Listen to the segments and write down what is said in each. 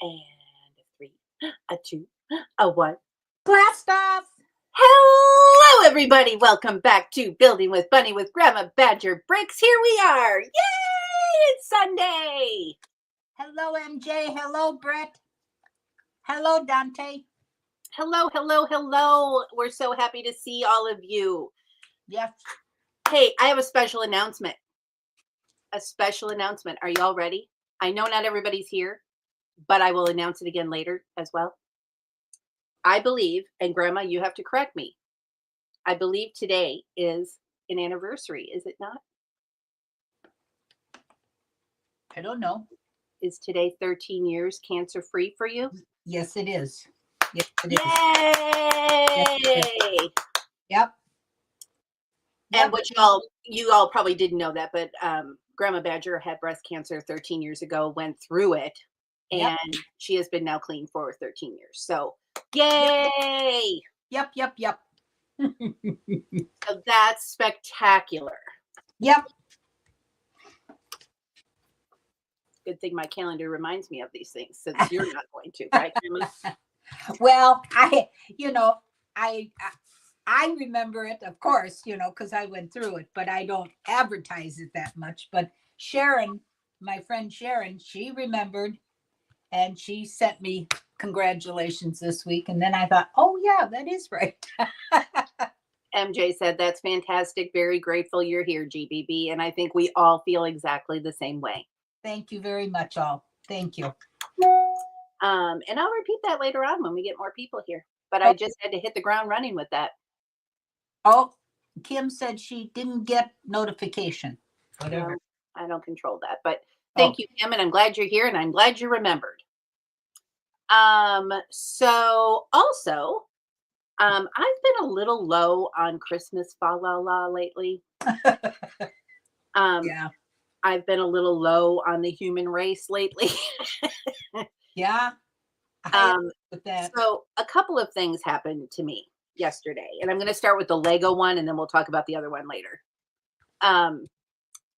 And a three, a two, a one. Blast off! Hello, everybody. Welcome back to Building with Bunny with Grandma Badger Bricks. Here we are. Yay! It's Sunday. Hello, MJ. Hello, Brett. Hello, Dante. Hello, hello, hello. We're so happy to see all of you. Yes. Hey, I have a special announcement. Are you all ready? I know not everybody's here, but I will announce it again later as well. I believe, and Grandma, you have to correct me. I believe today is an anniversary, is it not? I don't know. Is today 13 years cancer-free for you? Yes, it is. Yes, it is. Yay! Yes, it is. Yep. And what you all probably didn't know that, but Grandma Badger had breast cancer 13 years ago, went through it, and she has been now clean for 13 years. So, yay! Yep. So that's spectacular. Yep. Good thing my calendar reminds me of these things, since you're not going to, right, Grandma? Well, I remember it, of course, because I went through it, but I don't advertise it that much. But Sharon, my friend Sharon, she remembered, and she sent me congratulations this week. And then I thought, oh yeah, that is right. MJ said, that's fantastic. Very grateful you're here, GBB. And I think we all feel exactly the same way. Thank you very much, all. Thank you. And I'll repeat that later on when we get more people here. But I just had to hit the ground running with that. Oh, Kim said she didn't get notification. Whatever. No, I don't control that. But thank you, Kim, and I'm glad you're here, and I'm glad you remembered. So also, I've been a little low on Christmas fa la la lately. Yeah. I've been a little low on the human race lately. Yeah. With that. So a couple of things happened to me yesterday, and I'm going to start with the Lego one, and then we'll talk about the other one later.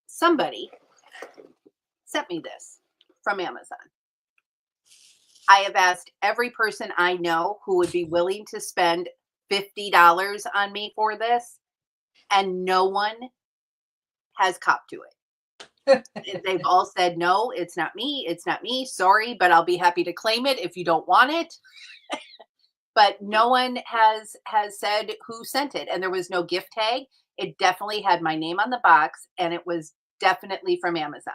Somebody sent me this from Amazon. I have asked every person I know who would be willing to spend $50 on me for this, and no one has copped to it. They've all said, no, it's not me. Sorry, but I'll be happy to claim it if you don't want it. But no one has said who sent it, and there was no gift tag. It definitely had my name on the box, and it was definitely from Amazon.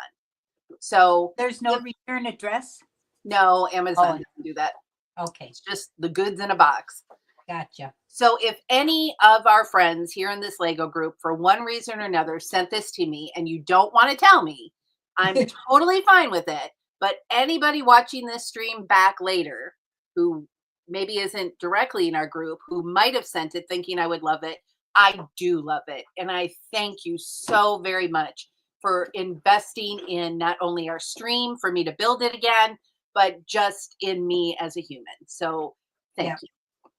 So there's no return address? No, Amazon doesn't do that. Okay. It's just the goods in a box. Gotcha. So if any of our friends here in this Lego group, for one reason or another, sent this to me and you don't want to tell me, I'm totally fine with it. But anybody watching this stream back later who maybe isn't directly in our group, who might have sent it thinking I would love it, I do love it. And I thank you so very much for investing in not only our stream for me to build it again, but just in me as a human. So thank you.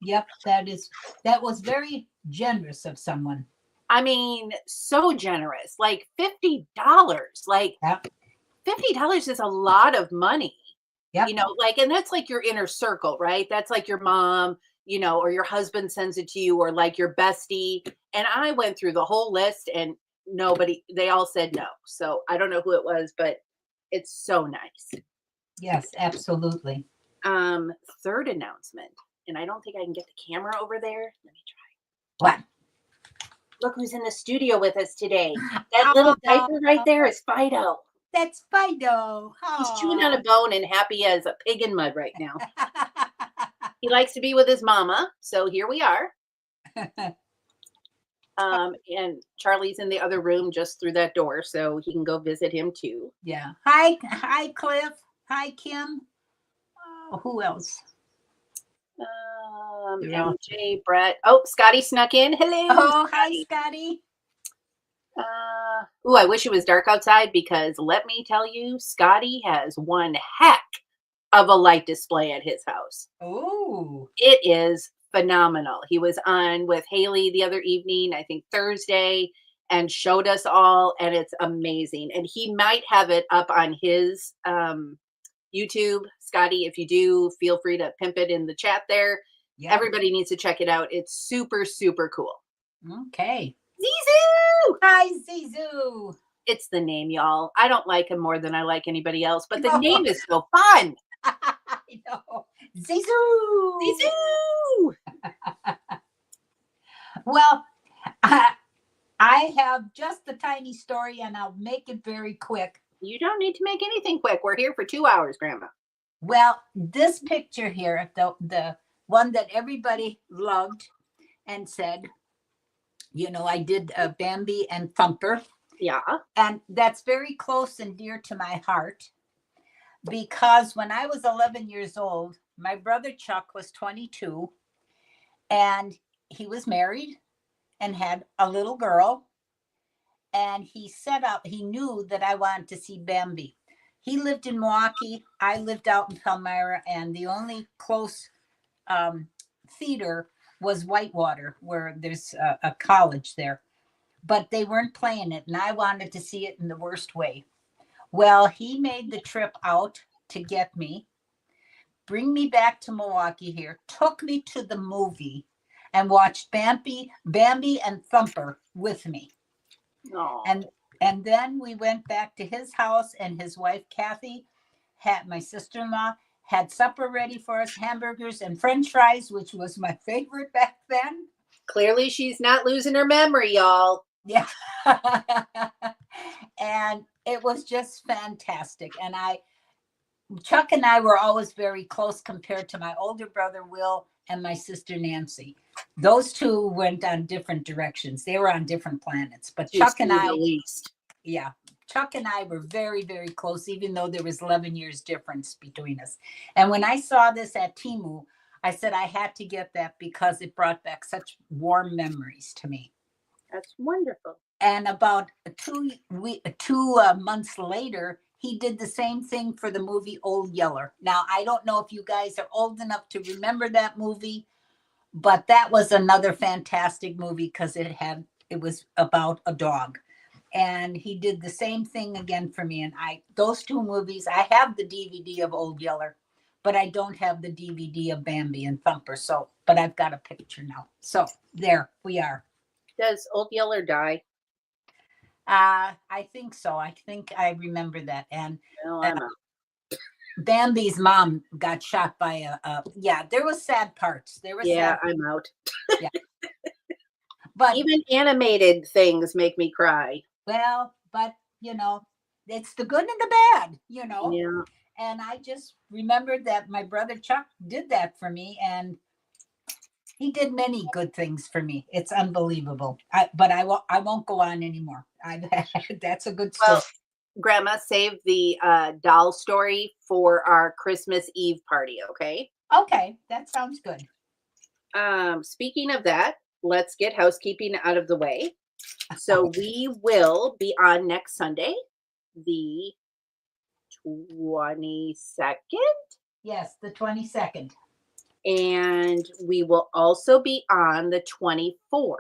Yep, that was very generous of someone. I mean, so generous. Like $50. Like $50 is a lot of money. Yep. And that's like your inner circle, right? That's like your mom, or your husband sends it to you, or like your bestie. And I went through the whole list and they all said no. So I don't know who it was, but it's so nice. Yes, absolutely. Third announcement, and I don't think I can get the camera over there. Let me try. What? Look who's in the studio with us today. That little diaper right there is Fido. That's Fido. He's chewing on a bone and happy as a pig in mud right now. He likes to be with his mama, so here we are. And Charlie's in the other room just through that door, so he can go visit him too. Yeah. Hi, Cliff. Hi, Kim. Who else? MJ, Brett. Oh, Scotty snuck in. Hello. Oh, Scotty. Hi, Scotty. I wish it was dark outside, because let me tell you, Scotty has one heck of a light display at his house. Oh. It is phenomenal. He was on with Haley the other evening, I think Thursday, and showed us all, and it's amazing. And he might have it up on his YouTube. Scotty, if you do, feel free to pimp it in the chat there. Yeah. Everybody needs to check it out. It's super, super cool. Okay. Zizou! Hi, Zizou. It's the name, y'all. I don't like him more than I like anybody else, but the name is so fun. I know. Zizou. Zizou! Well, I have just a tiny story, and I'll make it very quick. You don't need to make anything quick. We're here for 2 hours, Grandma. Well, this picture here, the one that everybody loved and said, you know, I did Bambi and Thumper. Yeah. And that's very close and dear to my heart because when I was 11 years old, my brother Chuck was 22 and he was married and had a little girl. And he knew that I wanted to see Bambi. He lived in Milwaukee. I lived out in Palmyra, and the only close theater was Whitewater, where there's a college there. But they weren't playing it, and I wanted to see it in the worst way. Well, he made the trip out to get me, bring me back to Milwaukee here, took me to the movie, and watched Bambi and Thumper with me. Aww. And then we went back to his house, and his wife Kathy, my sister-in-law, had supper ready for us, hamburgers and French fries, which was my favorite back then. Clearly, she's not losing her memory, y'all. Yeah. And it was just fantastic. And Chuck and I were always very close compared to my older brother, Will, and my sister, Nancy. Those two went on different directions. They were on different planets. But Chuck and I, yeah, Chuck and I were very, very close, even though there was 11 years difference between us. And when I saw this at Temu, I said I had to get that because it brought back such warm memories to me. That's wonderful. And about 2 months later, he did the same thing for the movie Old Yeller. Now, I don't know if you guys are old enough to remember that movie, but that was another fantastic movie because it was about a dog. And he did the same thing again for me. And those two movies, I have the DVD of Old Yeller, but I don't have the DVD of Bambi and Thumper. But I've got a picture now. So there we are. Does Old Yeller die? I think so. I think I remember that. And I'm out. Bambi's mom got shot by there was sad parts. I'm out. Yeah. But even animated things make me cry. Well, but it's the good and the bad, Yeah. And I just remembered that my brother Chuck did that for me, and he did many good things for me. It's unbelievable. But I won't go on anymore. That's a good story. Well, Grandma, save the doll story for our Christmas Eve party, okay? Okay, that sounds good. Speaking of that, let's get housekeeping out of the way. So we will be on next Sunday, the 22nd. Yes, the 22nd. And we will also be on the 24th,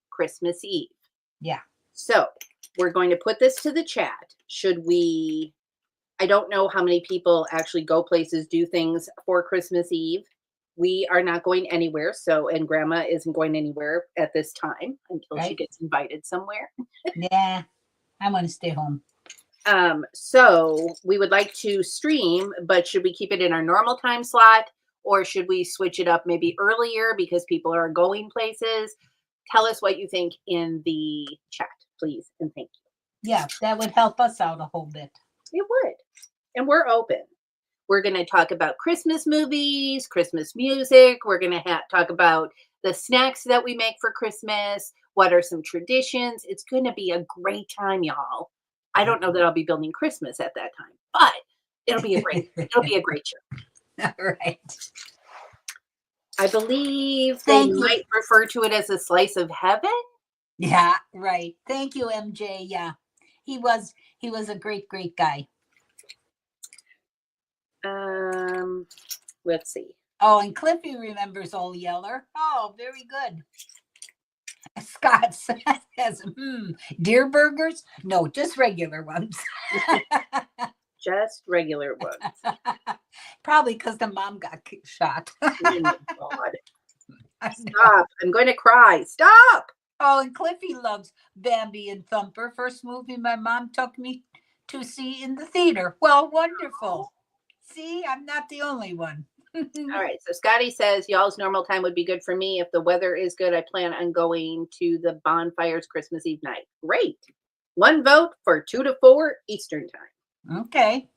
Christmas Eve. Yeah. So we're going to put this to the chat. I don't know how many people actually go places, do things for Christmas Eve. We are not going anywhere. And Grandma isn't going anywhere at this time until she gets invited somewhere. Yeah, I'm going to stay home. So we would like to stream, but should we keep it in our normal time slot, or should we switch it up maybe earlier because people are going places? Tell us what you think in the chat, please, and thank you. Yeah, that would help us out a whole bit. It would. And we're open. We're going to talk about Christmas movies, Christmas music. We're going to talk about the snacks that we make for Christmas. What are some traditions? It's going to be a great time, y'all. I don't know that I'll be building Christmas at that time, but it'll be a great show. All right. I believe they might refer to it as a slice of heaven. Yeah, right. Thank you, MJ. Yeah. He was a great, great guy. Let's see. Oh, and Cliffy remembers Old Yeller. Oh, very good. Scott says, deer burgers? No, just regular ones. just regular ones. Probably because the mom got shot. Oh my God. I know. Stop. I'm going to cry. Stop. Oh, and Cliffy loves Bambi and Thumper. First movie my mom took me to see in the theater. Well, wonderful. See, I'm not the only one. All right. So Scotty says y'all's normal time would be good for me. If the weather is good, I plan on going to the bonfires Christmas Eve night. Great. One vote for 2 to 4 Eastern time. Okay.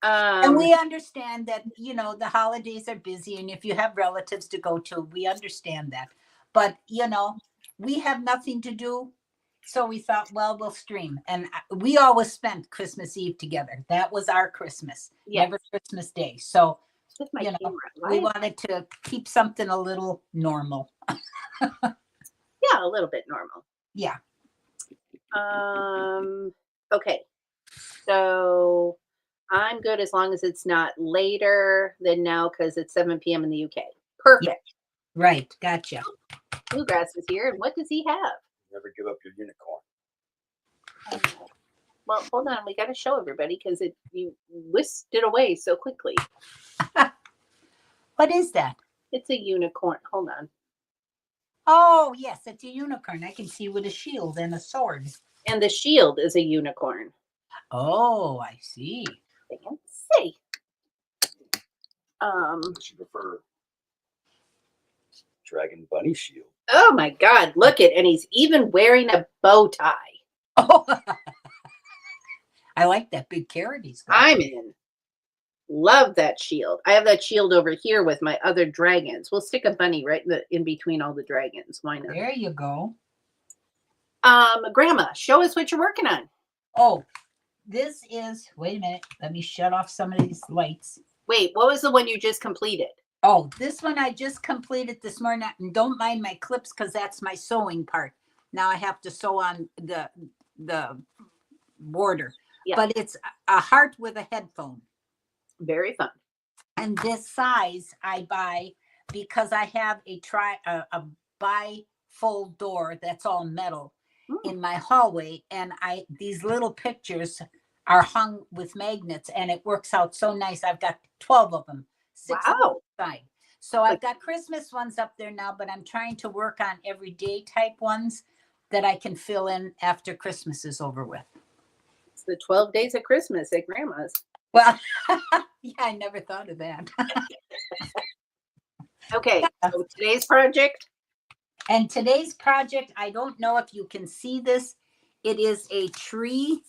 And we understand that, you know, the holidays are busy, and if you have relatives to go to, we understand that. But, you know, we have nothing to do. So we thought, well, we'll stream. And we always spent Christmas Eve together. That was our Christmas, Yes. never Christmas Day. So, With my you know, camera. we Why? wanted to keep something a little normal. Yeah, a little bit normal. Yeah. Okay. So I'm good as long as it's not later than now because it's 7 p.m. in the UK. Perfect. Right. Gotcha. Bluegrass is here. And what does he have? Never give up your unicorn. Well, hold on. We got to show everybody because you whisked it away so quickly. What is that? It's a unicorn. Hold on. Oh, yes, it's a unicorn. I can see with a shield and a sword. And the shield is a unicorn. Oh, I see. Fancy. She prefer Dragon Bunny shield. Oh my God. Look it. And he's even wearing a bow tie. Oh, I like that big carrot he's got. I'm in. Love that shield. I have that shield over here with my other dragons. We'll stick a bunny right in between all the dragons. Why not? There you go. Grandma, show us what you're working on. Oh, this is, wait a minute. Let me shut off some of these lights. Wait, what was the one you just completed? Oh, this one I just completed this morning. And don't mind my clips because that's my sewing part. Now I have to sew on the border. Yeah. But it's a heart with a headphone. Very fun. And this size I buy because I have a bifold door that's all metal in my hallway, and these little pictures are hung with magnets, and it works out so nice. I've got 12 of them, 6 on the side. So I've got Christmas ones up there now, but I'm trying to work on everyday type ones that I can fill in after Christmas is over with. It's the 12 days of Christmas at Grandma's. Well, yeah, I never thought of that. Okay, so today's project. And today's project, I don't know if you can see this. It is a tree.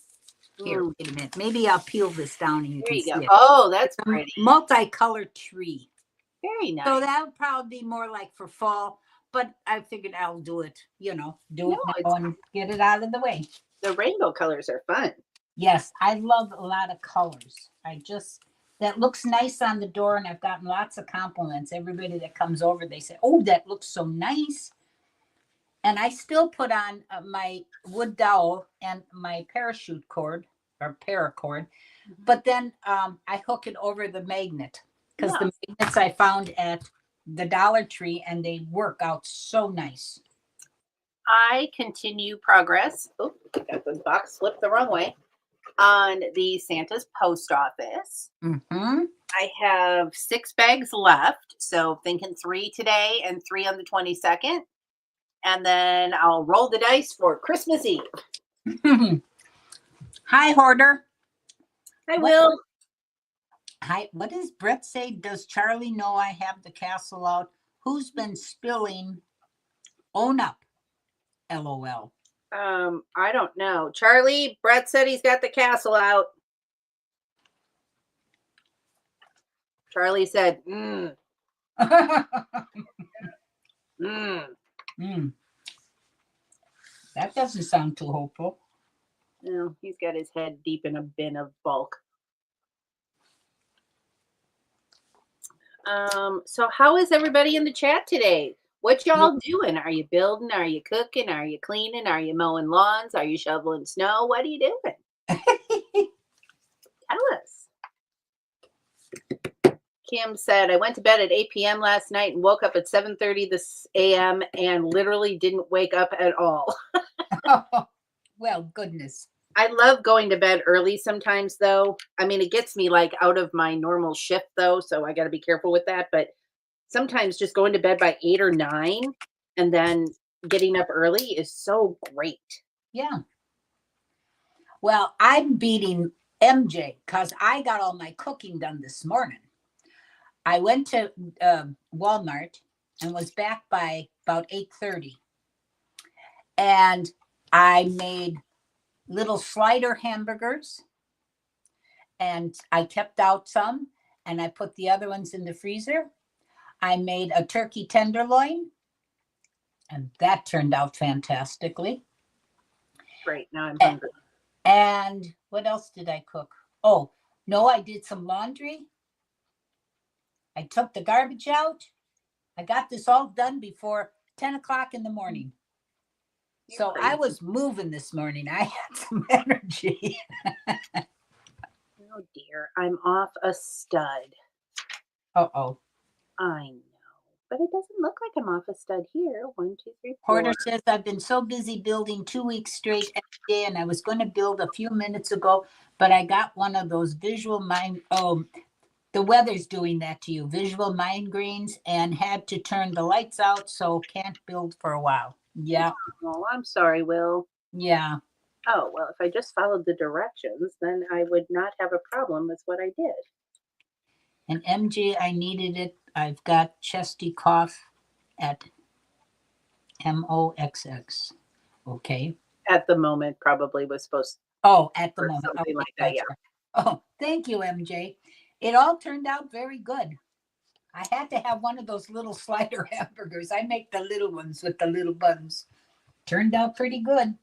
Here, wait a minute. Maybe I'll peel this down and you There can you see go. it. Oh, that's A pretty. multicolored tree. Very nice. So that would probably be more like for fall, but I figured I'll do it, you know, do it now and get it out of the way. The rainbow colors are fun. Yes, I love a lot of colors. That looks nice on the door, and I've gotten lots of compliments. Everybody that comes over, they say, oh, that looks so nice. And I still put on my wood dowel and my parachute cord or paracord, but then I hook it over the magnet because the magnets I found at the Dollar Tree, and they work out so nice. I continue progress. Oh, I got the box flipped the wrong way. On the Santa's post office. Mm-hmm. I have 6 bags left. So thinking 3 today and 3 on the 22nd. And then I'll roll the dice for Christmas Eve. Hi, Hoarder. I will. Hi, what does Brett say? Does Charlie know I have the castle out? Who's been spilling? Own up. LOL. I don't know. Charlie, Brett said he's got the castle out. Charlie said, That doesn't sound too hopeful. No, he's got his head deep in a bin of bulk. So how is everybody in the chat today? What y'all doing? Are you building? Are you cooking? Are you cleaning? Are you mowing lawns? Are you shoveling snow? What are you doing? Tell us. Kim said, I went to bed at 8 p.m. last night and woke up at 7:30 this a.m. and literally didn't wake up at all. Well, goodness. I love going to bed early sometimes though. I mean, it gets me like out of my normal shift though, so I got to be careful with that, but sometimes just going to bed by 8 or 9 and then getting up early is so great. Yeah. Well, I'm beating MJ because I got all my cooking done this morning. I went to Walmart and was back by about 8:30, and I made little slider hamburgers, and I kept out some, and I put the other ones in the freezer. I made a turkey tenderloin, and that turned out fantastically. Great. Now I'm A- hungry. And what else did I cook? Oh, no, I did some laundry. I took the garbage out. I got this all done before 10 o'clock in the morning. So I was moving this morning. I had some energy. Oh dear, I'm off a stud. Uh-oh. I know, but it doesn't look like I'm off a stud here. 1, 2, 3, 4. Porter says, I've been so busy building 2 weeks straight every day, and I was going to build a few minutes ago, but I got one of those visual mind. Oh, the weather's doing that to you, visual migraines, and had to turn the lights out, so can't build for a while. Yeah. Oh, I'm sorry, Will. Yeah. Oh, well, if I just followed the directions, then I would not have a problem with what I did. And MJ, I needed it. I've got chesty cough at MOXX. Okay. At the moment, probably was supposed Oh, at the or moment. something Okay, like that, yeah. gotcha. Oh, thank you, MJ. It all turned out very good. I had to have one of those little slider hamburgers. I make the little ones with the little buns. Turned out pretty good.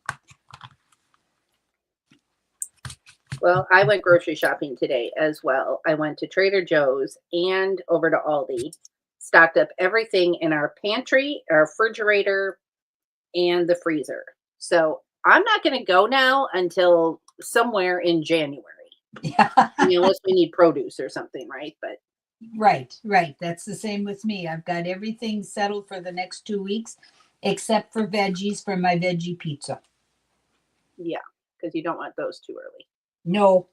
Well, I went grocery shopping today as well. I went to Trader Joe's and over to Aldi, stocked up everything in our pantry, our refrigerator, and the freezer. So I'm not going to go now until somewhere in January. Yeah. I mean, unless we need produce or something, right? But Right. That's the same with me. I've got everything settled for the next 2 weeks, except for veggies for my veggie pizza. yeah, because you don't want those too early. No.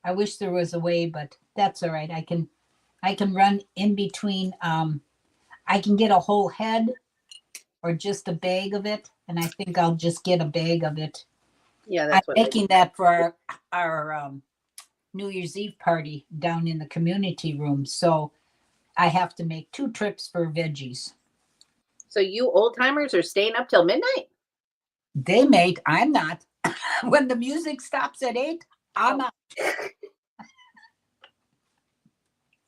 I wish there was a way, but that's all right. I can run in between. I can get a whole head or just a bag of it, and I think I'll just get a bag of it. Yeah, I'm that's what I making that for our New Year's Eve party down in the community room. So I have to make 2 trips for veggies. So you old timers are staying up till midnight? They made, I'm not. When the music stops at 8, I'm out.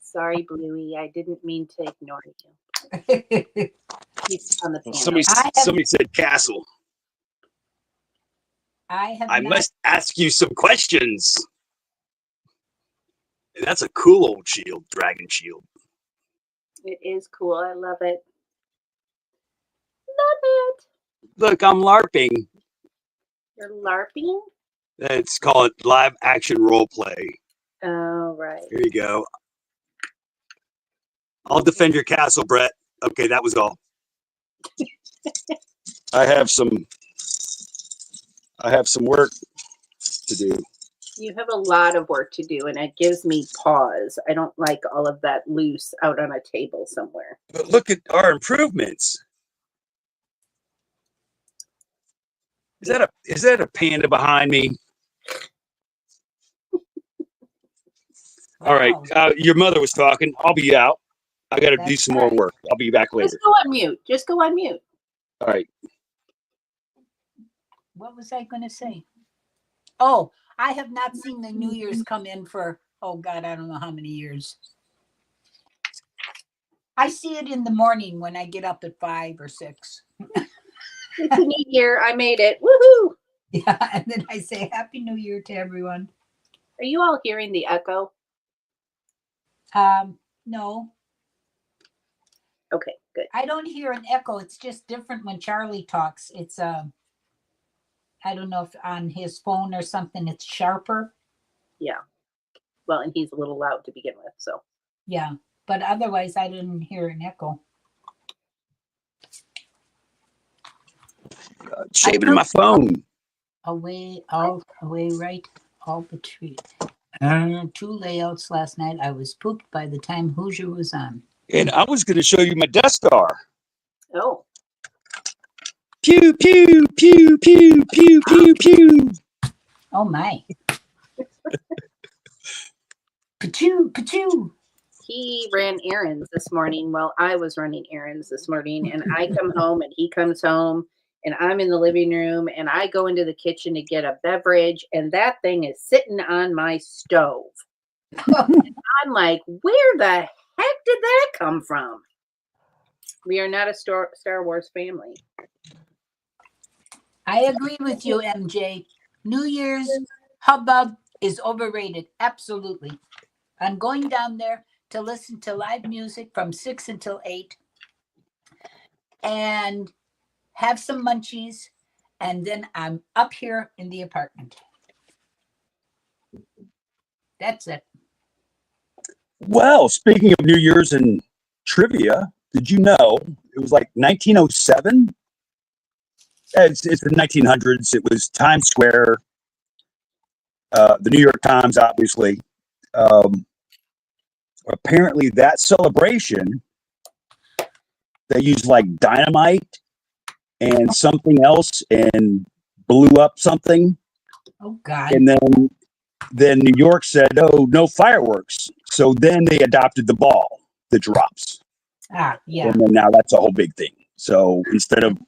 Sorry, Bluey. I didn't mean to ignore you. He's on the piano. Somebody said castle. I I not. must ask you some questions. That's a cool old shield, dragon shield. It is cool. I love it. Love it. Look, I'm LARPing. You're LARPing? It's called live action role play. Oh, right. Here you go. I'll defend your castle, Brett. Okay, that was all. I have some work to do. You have a lot of work to do, and it gives me pause. I don't like all of that loose out on a table somewhere. But look at our improvements. Is that a panda behind me? All right. Your mother was talking. I'll be out. I got to do some more work. I'll be back later. Just go on mute. Just go on mute. All right. What was I going to say? Oh, I have not seen the New Year's come in for, oh God, I don't know how many years. I see it in the morning when I get up at 5 or 6. It's a new year. I made it. Woohoo! Yeah, and then I say Happy New Year to everyone. Are you all hearing the echo? No. Okay, good. I don't hear an echo. It's just different when Charlie talks. It's I don't know if on his phone or something it's sharper. Yeah. Well, and he's a little loud to begin with, so. Yeah, but otherwise I didn't hear an echo. Save it in my phone. Away, right, all the tree. 2 layouts last night. I was pooped by the time Hoosier was on. And I was going to show you my Death Star. Oh, Pew, pew, pew, pew, pew, pew, pew. Oh my. Pachoo, pachoo. he ran errands this morning while I was running errands this morning. And I come home and he comes home and I'm in the living room and I go into the kitchen to get a beverage and that thing is sitting on my stove. I'm like, where the heck did that come from? We are not a Star Wars family. I agree with you, MJ. New Year's hubbub is overrated. Absolutely. I'm going down there to listen to live music from 6 until 8 and have some munchies. And then I'm up here in the apartment. That's it. Well, speaking of New Year's and trivia, did you know it was like 1907? It's the 1900s. It was Times Square, the New York Times, obviously. Apparently, that celebration, they used like dynamite and something else and blew up something. Oh, God. And then New York said, "Oh, no fireworks." So then they adopted the ball that drops. Ah, yeah. And then now that's a whole big thing. So instead of,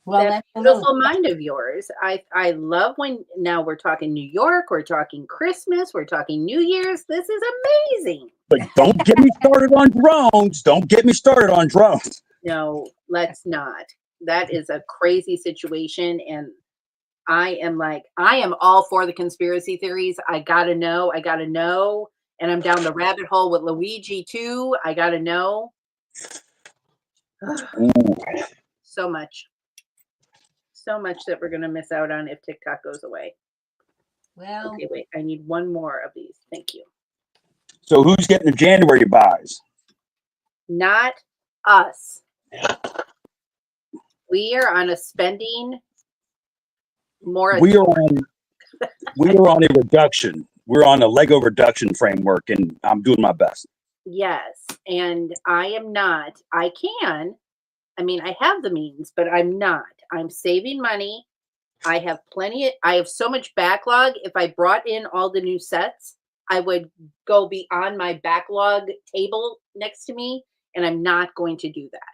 Well, That that's a little. beautiful mind of yours. I love when now we're talking New York, we're talking Christmas, we're talking New Year's. This is amazing. but don't get me started on drones. Don't get me started on drones. No, let's not. That is a crazy situation. And I am all for the conspiracy theories. I gotta know. And I'm down the rabbit hole with Luigi too. I gotta know. So much that we're gonna miss out on if TikTok goes away. Well, Okay, wait. I need one more of these. Thank you. So who's getting the January buys? Not us. We are on a spending moratorium. We are on a reduction. We're on a Lego reduction framework, and I'm doing my best. Yes, and I am not. I have the means, but I'm not. I'm saving money. I have I have so much backlog. If I brought in all the new sets, I would go beyond my backlog table next to me, and I'm not going to do that.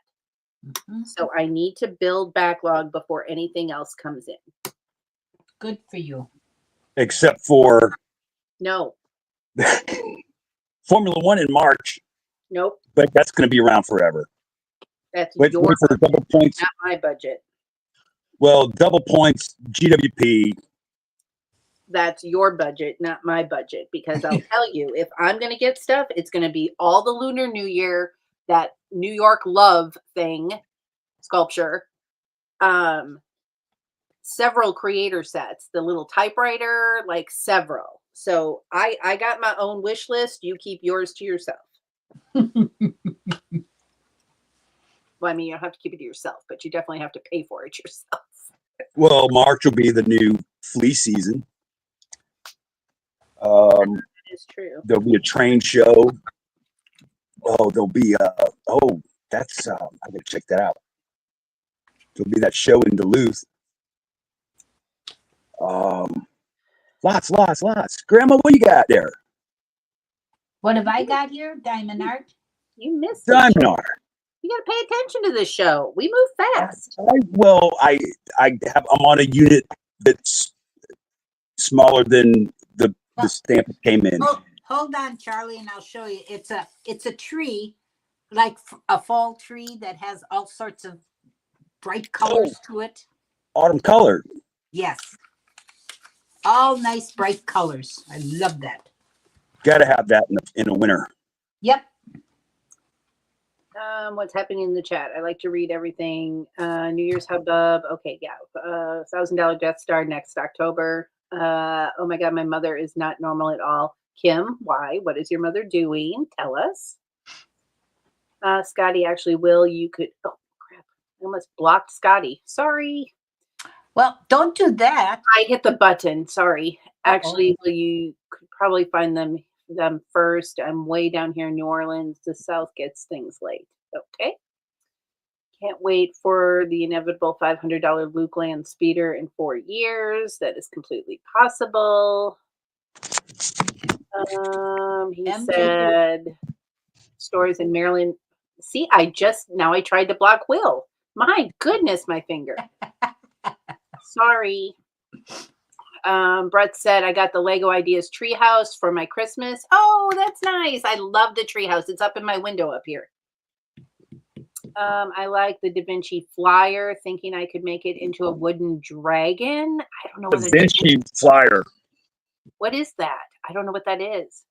mhm. So I need to build backlog before anything else comes in. Good for you. Except for No, Formula One in March, nope. but that's going to be around forever. That's Wait your for the budget, double points. not my budget. Well, double points, GWP. That's your budget, not my budget. Because I'll tell you, if I'm going to get stuff, it's going to be all the Lunar New Year, that New York love thing, sculpture, several creator sets, the little typewriter, like several. So I got my own wish list. You keep yours to yourself. Well, I mean, you don't have to keep it to yourself, but you definitely have to pay for it yourself. Well, March will be the new flea season. That is true. There'll be a train show. Oh, there'll be that's I gotta check that out. There'll be that show in Duluth. Lots. Grandma, what you got there? What have I got here? Diamond Art? You missed it. Diamond art. You got to pay attention to this show. We move fast. I'm on a unit that's smaller than the stamp that came in. Oh, hold on, Charlie, and I'll show you. It's a tree, like a fall tree that has all sorts of bright colors to it. Autumn colored. Yes. All nice bright colors. I love that. Got to have that in the winter. Yep. What's happening in the chat? I like to read everything. New Year's hubbub. Okay, yeah. $1,000 Death Star next October. Oh my God, my mother is not normal at all. Kim, why? What is your mother doing? Tell us. Scotty, actually, Will, you could. Oh crap! I almost blocked Scotty. Sorry. Well, don't do that. I hit the button. Sorry. Uh-oh. Actually, well, you could probably find them first. I'm way down here in New Orleans. The South gets things late. Okay. Can't wait for the inevitable $500 Luke Land speeder in 4 years. That is completely possible. He MJ. said stores in Maryland. See, I tried to block Will. My goodness, my finger. Sorry. Brett said, I got the Lego Ideas treehouse for my Christmas. Oh, that's nice. I love the treehouse. It's up in my window up here. I like the Da Vinci flyer, thinking I could make it into a wooden dragon. I don't know what Da Vinci flyer. What is that? I don't know what that is.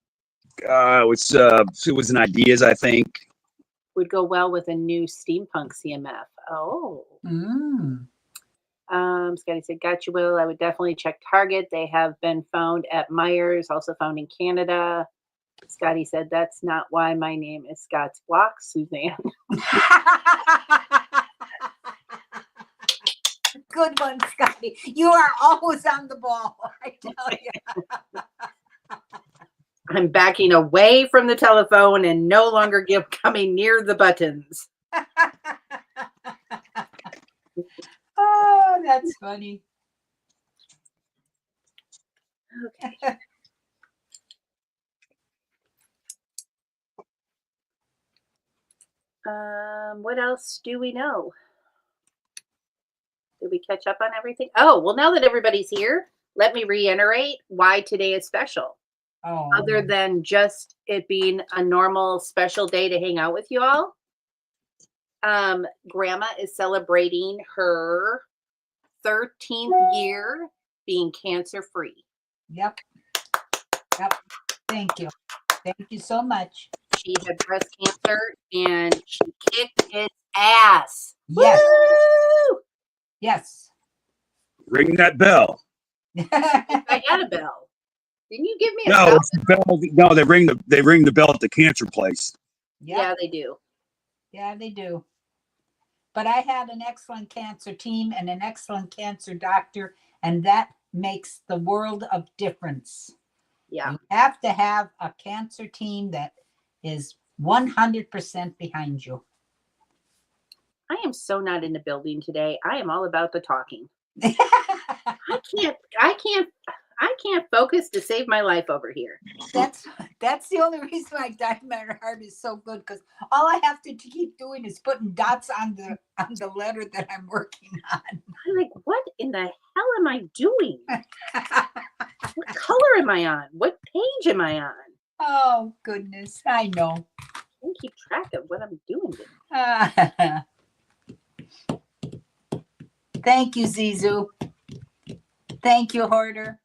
It was an ideas, I think. Would go well with a new steampunk CMF. Oh. Scotty said, got you, Will. I would definitely check Target. They have been found at Myers, also found in Canada. Scotty said, that's not why my name is Scott's Block, Suzanne. Good one, Scotty. You are always on the ball, I tell you. I'm backing away from the telephone and no longer coming near the buttons. Oh, that's funny. Okay. What else do we know? Did we catch up on everything? Oh, well, now that everybody's here, let me reiterate why today is special. Oh. Other than just it being a normal special day to hang out with you all. Grandma is celebrating her 13th year being cancer free. Yep. Thank you. Thank you so much. She had breast cancer and she kicked its ass. Yes. Woo! Yes. Ring that bell. I had a bell. Didn't you give me a No, bell? it's the bell. No, they ring the bell at the cancer place. Yep. Yeah, they do. Yeah, they do. But I had an excellent cancer team and an excellent cancer doctor, and that makes the world of difference. Yeah. You have to have a cancer team that is 100% behind you. I am so not in the building today. I am all about the talking. I can't focus to save my life over here. That's the only reason why Diamond Heart is so good, because all I have to keep doing is putting dots on the letter that I'm working on. I'm like, what in the hell am I doing? What color am I on? What page am I on? Oh goodness, I know. I can't keep track of what I'm doing today. Thank you, Zizu. Thank you, Hoarder.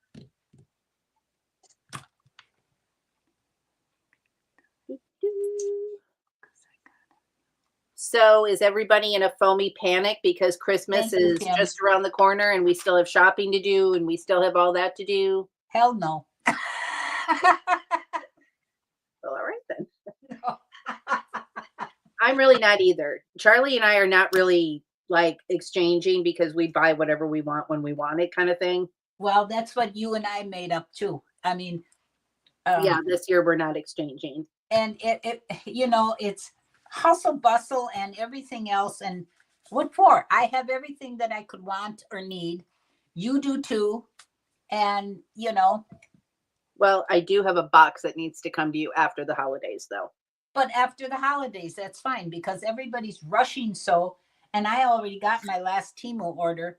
So is everybody in a foamy panic because Christmas is just around the corner and we still have shopping to do and we still have all that to do? Hell no. Well, all right then. No. I'm really not either. Charlie and I are not really like exchanging because we buy whatever we want when we want it kind of thing. Well, that's what you and I made up too. I mean, yeah, this year we're not exchanging. And it it's hustle bustle and everything else. And what for? I have everything that I could want or need. You do too. And well, I do have a box that needs to come to you after the holidays though. But after the holidays, that's fine because everybody's rushing. So, and I already got my last Temu order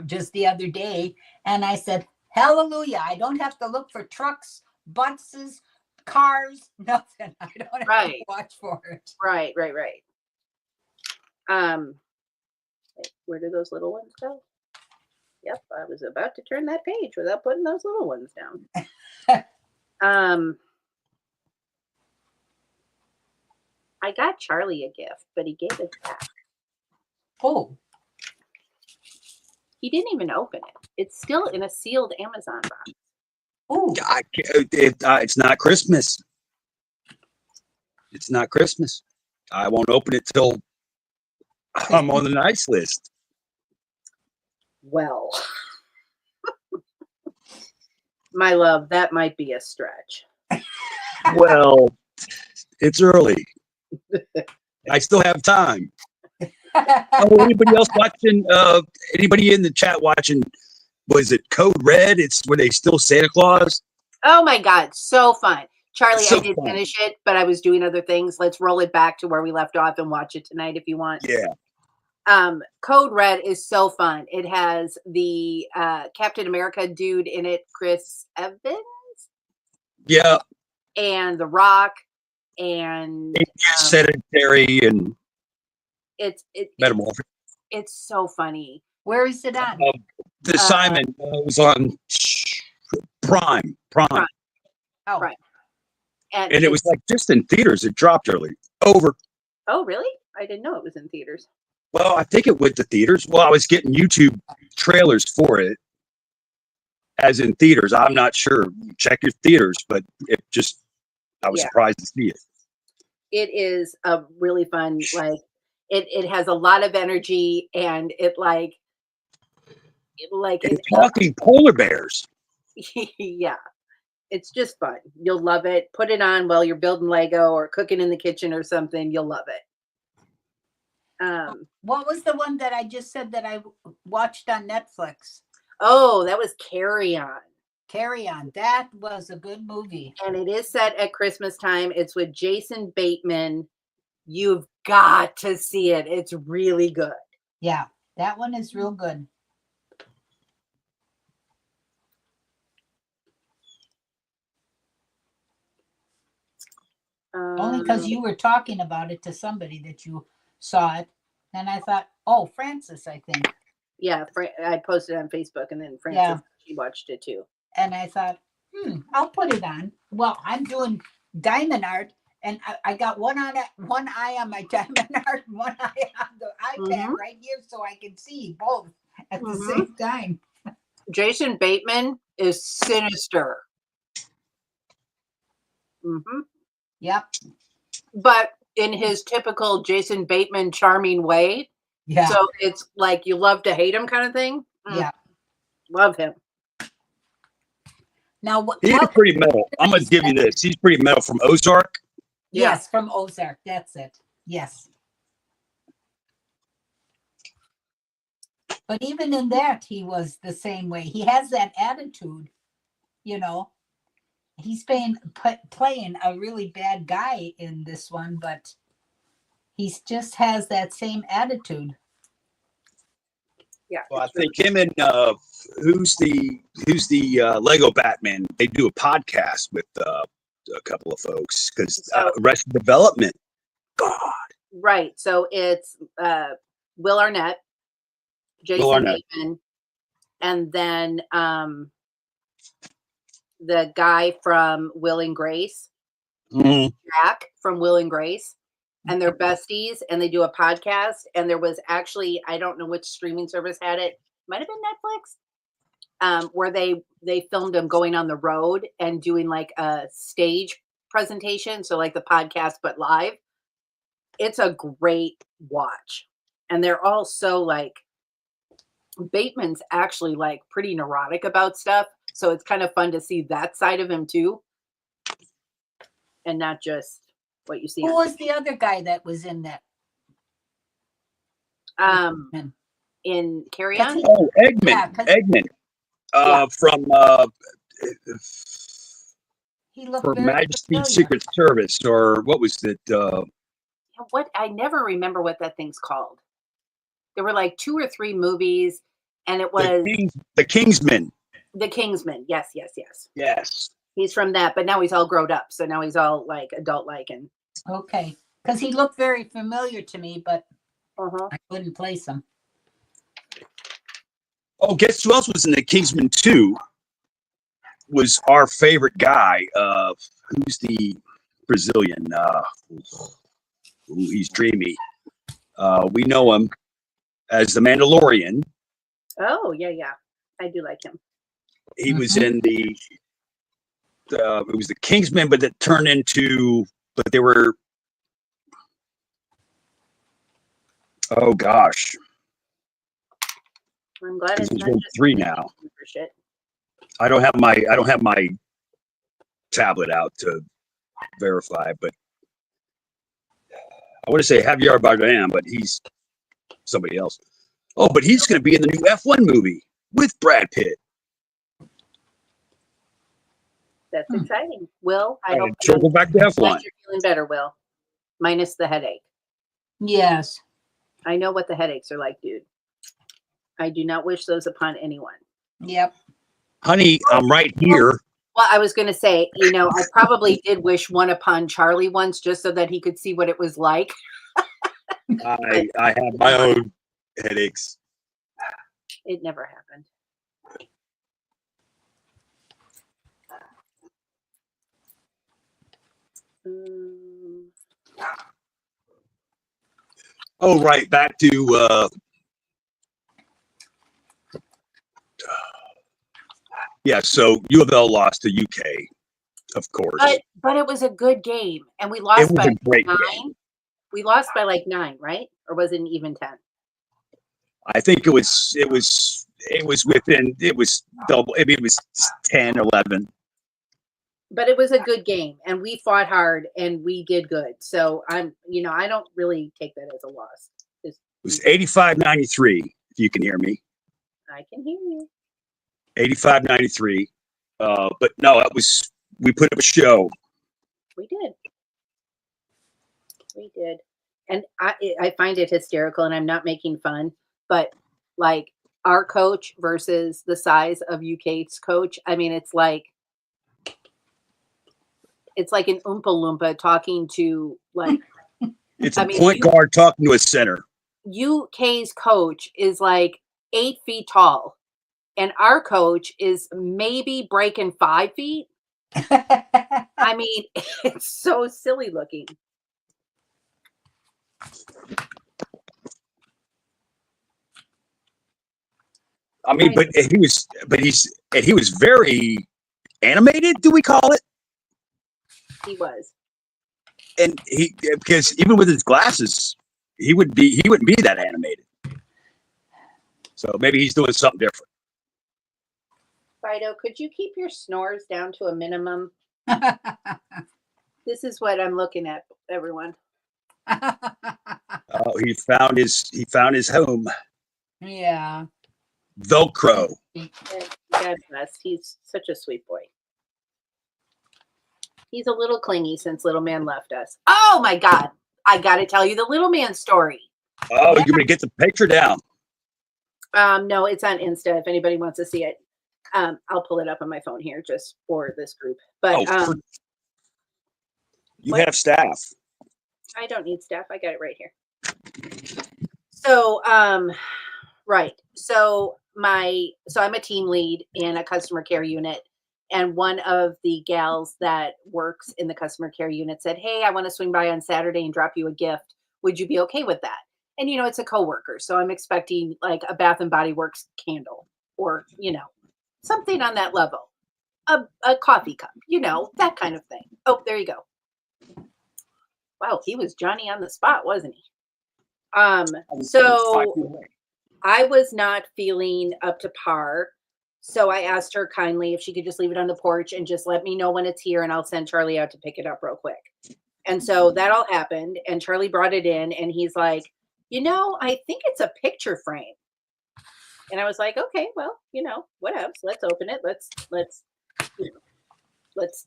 just the other day. And I said, hallelujah. I don't have to look for trucks, buses, cars, nothing. I don't have to watch for it. Right. Wait, where do those little ones go? Yep, I was about to turn that page without putting those little ones down. I got Charlie a gift, but he gave it back. Oh. He didn't even open it. It's still in a sealed Amazon box. Oh. It's not Christmas. It's not Christmas. I won't open it till I'm on the nice list. Well, my love, that might be a stretch. Well, it's early. I still have time. Oh, anybody else watching? Anybody in the chat watching? Was it Code Red? It's where they still Santa Claus. Oh my God, so fun. Charlie, So I did fun. finish it, but I was doing other things. Let's roll it back to where we left off and watch it tonight if you want. Yeah. Code Red is so fun. It has the Captain America dude in it, Chris Evans. Yeah. And The Rock, and Sedentary and Metamorphic. It's so funny. Where is it on? The Simon was on Prime. Oh, right. And it was like just in theaters. It dropped early. Over. Oh, really? I didn't know it was in theaters. Well, I think it went to theaters. Well, I was getting YouTube trailers for it as in theaters. I'm not sure. Check your theaters, but I was surprised to see it. It is a really fun, like, it has a lot of energy, and it's talking polar bears. Yeah. It's just fun. You'll love it. Put it on while you're building Lego or cooking in the kitchen or something. You'll love it. What was the one that I just said that I watched on Netflix? Oh, that was Carry On. Carry On. That was a good movie. And it is set at Christmas time. It's with Jason Bateman. You've got to see it. It's really good. Yeah, that one is real good. Only because you were talking about it to somebody that you saw it. And I thought, oh, Frances, I think. Yeah, I posted it on Facebook, and then Frances, she watched it too. And I thought, I'll put it on. Well, I'm doing diamond art, and I got one eye on my diamond art, and one eye on the iPad right here, so I can see both at the same time. Jason Bateman is sinister. Yep. But in his typical Jason Bateman charming way. Yeah. So it's like you love to hate him kind of thing. Yeah. Love him. Now, he's pretty metal. I'm going to give you this. He's pretty metal from Ozark. Yes, from Ozark. That's it. Yes. But even in that, he was the same way. He has that attitude, you know. He's playing a really bad guy in this one, but he just has that same attitude. Yeah. Well, I think him and who's the Lego Batman? They do a podcast with a couple of folks because Arrested Development. God. Right. So it's Will Arnett, Jason Bateman, and then the guy from Will and Grace, Jack from Will and Grace, and they're besties, and they do a podcast. And there was actually, I don't know which streaming service had it, might have been Netflix, where they filmed them going on the road and doing like a stage presentation. So like the podcast, but live. It's a great watch. And they're all so like, Bateman's actually like pretty neurotic about stuff. So it's kind of fun to see that side of him too. And not just what you see. Who was the other guy that was in that? In Carry On? Oh, Eggman. From he looked Her Majesty's Secret Service, or what was it? What I never remember what that thing's called. There were like 2 or 3 movies, and it was The Kingsman. The Kingsman. Yes. Yes. He's from that, but now he's all grown up, so now he's all like adult-like and. Okay, because he looked very familiar to me, but I couldn't place him. Oh, guess who else was in The Kingsman 2? Was our favorite guy. Who's the Brazilian? He's dreamy. We know him as the Mandalorian. Oh, yeah. I do like him. He was in it was the Kingsman, but that turned into, but they were, Oh gosh, I'm glad it's he's not been just 3 now. for shit. I don't have my tablet out to verify, but I want to say Javier Bardem, but he's somebody else. Oh, but he's going to be in the new F1 movie with Brad Pitt. That's exciting. Will, I hope Circle back to glad F1. you're feeling better, Will. Minus the headache. Yes. I know what the headaches are like, dude. I do not wish those upon anyone. Yep. Honey, I'm right here. Well, I was going to say, I probably did wish one upon Charlie once just so that he could see what it was like. I have my own headaches. It never happened. Oh, right. Back to yeah. So U of L lost to UK, of course. But it was a good game, and we It lost was by a great 9. game. We lost by like 9, right? Or was it an even 10? I think it was within, it was double. I mean, it was 10, 11. But it was a good game, and we fought hard, and we did good. So I don't really take that as a loss. It was 85-93, if you can hear me. I can hear you. 85-93. But no, we put up a show. We did. We did. And I find it hysterical, and I'm not making fun, but like our coach versus the size of UK's coach. I mean, it's like an Oompa Loompa talking to like. It's a point guard talking to a center. UK's coach is like 8 feet tall, and our coach is maybe breaking 5 feet. I mean, it's so silly looking. I mean, but he was very animated. Do we call it? He was. And because even with his glasses, he wouldn't be that animated. So maybe he's doing something different. Fido, could you keep your snores down to a minimum? This is what I'm looking at, everyone. Oh, he found his home. Yeah. Velcro. God bless. He's such a sweet boy. He's a little clingy since little man left us. Oh my God. I got to tell you the little man story. Oh, you're going to get the picture down. No, it's on Insta if anybody wants to see it. I'll pull it up on my phone here just for this group. But you have staff. I don't need staff. I got it right here. So, right. So I'm a team lead in a customer care unit. And one of the gals that works in the customer care unit said, "Hey, I want to swing by on Saturday and drop you a gift. Would you be okay with that?" And, it's a coworker. So I'm expecting like a Bath and Body Works candle or, something on that level, a coffee cup, that kind of thing. Oh, there you go. Wow. He was Johnny on the spot, wasn't he? So I was not feeling up to par. So I asked her kindly if she could just leave it on the porch and just let me know when it's here, and I'll send Charlie out to pick it up real quick. And so that all happened, and Charlie brought it in, and he's like, I think it's a picture frame. And I was like, okay, well, whatever. Let's open it. Let's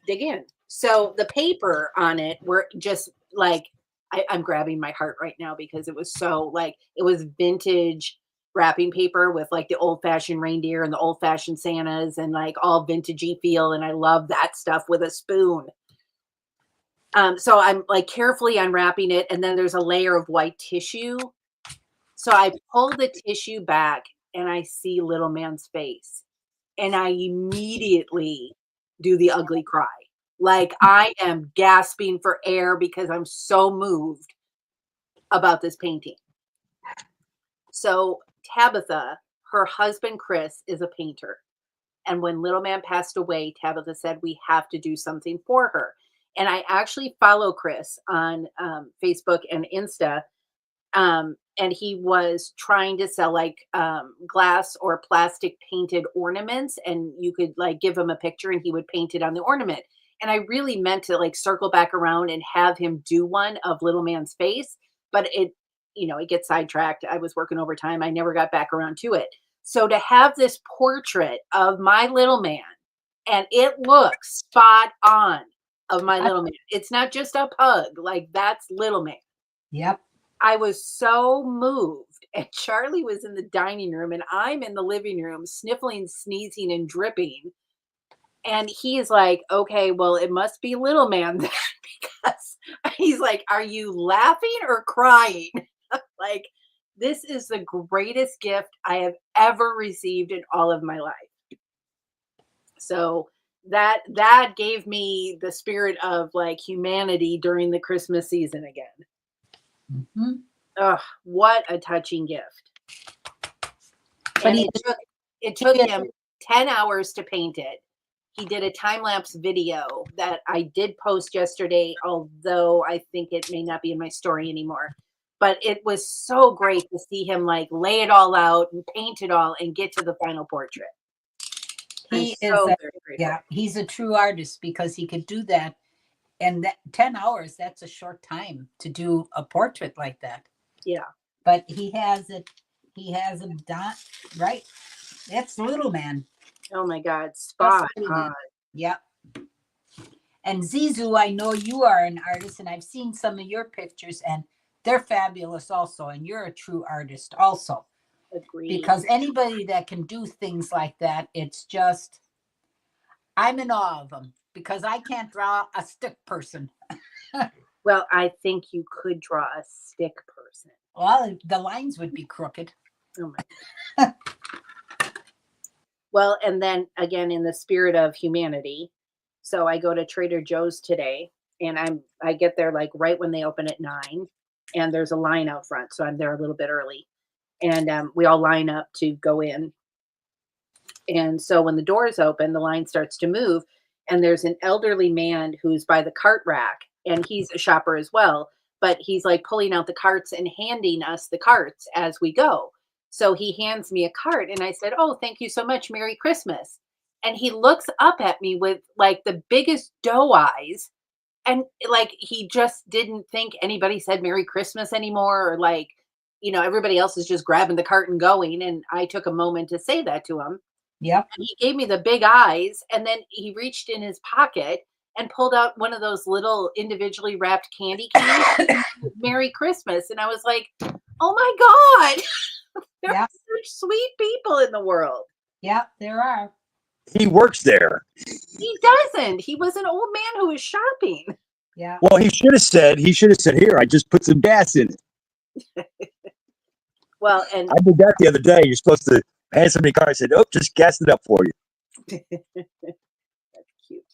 dig in. So the paper on it were just like, I'm grabbing my heart right now because it was so like, it was vintage wrapping paper with like the old fashioned reindeer and the old fashioned Santas and like all vintagey feel. And I love that stuff with a spoon. So I'm like carefully unwrapping it. And then there's a layer of white tissue. So I pull the tissue back and I see little man's face. And I immediately do the ugly cry. Like I am gasping for air because I'm so moved about this painting. So Tabitha, her husband, Chris, is a painter. And when little man passed away, Tabitha said, we have to do something for her. And I actually follow Chris on Facebook and Insta. And he was trying to sell like glass or plastic painted ornaments, and you could like give him a picture and he would paint it on the ornament. And I really meant to like circle back around and have him do one of little man's face, but it gets sidetracked. I was working overtime. I never got back around to it. So to have this portrait of my little man, and it looks spot on of my little man. It's not just a pug, like that's little man. Yep. I was so moved. And Charlie was in the dining room and I'm in the living room sniffling, sneezing, and dripping. And he is like, okay, well, it must be little man then because he's like, are you laughing or crying? Like, this is the greatest gift I have ever received in all of my life. So that gave me the spirit of like humanity during the Christmas season again. Mm-hmm. Oh, what a touching gift. But And it took him 10 hours to paint it. He did a time-lapse video that I did post yesterday, although I think it may not be in my story anymore. But it was so great to see him like lay it all out and paint it all and get to the final portrait. He I'm is so a, very grateful. yeah, he's a true artist because he could do that. And that 10 hours, that's a short time to do a portrait like that. Yeah. But he has it done right. That's little man. Oh my God, spot on. Yep. And Zizu, I know you are an artist, and I've seen some of your pictures, and they're fabulous also. And you're a true artist also. Agreed. Because anybody that can do things like that, it's just, I'm in awe of them because I can't draw a stick person. Well, I think you could draw a stick person. Well, the lines would be crooked. Oh my. Well, and then again, in the spirit of humanity, so I go to Trader Joe's today, and I get there like right when they open at 9, and there's a line out front, so I'm there a little bit early, and we all line up to go in. And so when the doors open, the line starts to move, and there's an elderly man who's by the cart rack, and he's a shopper as well, but he's like pulling out the carts and handing us the carts as we go. So he hands me a cart, and I said, "Oh, thank you so much. Merry Christmas." And he looks up at me with like the biggest doe eyes, and like he just didn't think anybody said Merry Christmas anymore, or like, everybody else is just grabbing the cart and going. And I took a moment to say that to him. Yep. And he gave me the big eyes, and then he reached in his pocket and pulled out one of those little individually wrapped candy canes. Merry Christmas. And I was like, oh my God. There are such sweet people in the world. Yeah, there are. He works there. He doesn't. He was an old man who was shopping. Yeah. Well, he should have said, here, I just put some gas in it. Well, and I did that the other day. You're supposed to hand somebody a car. I said, oh, just gas it up for you. That's cute.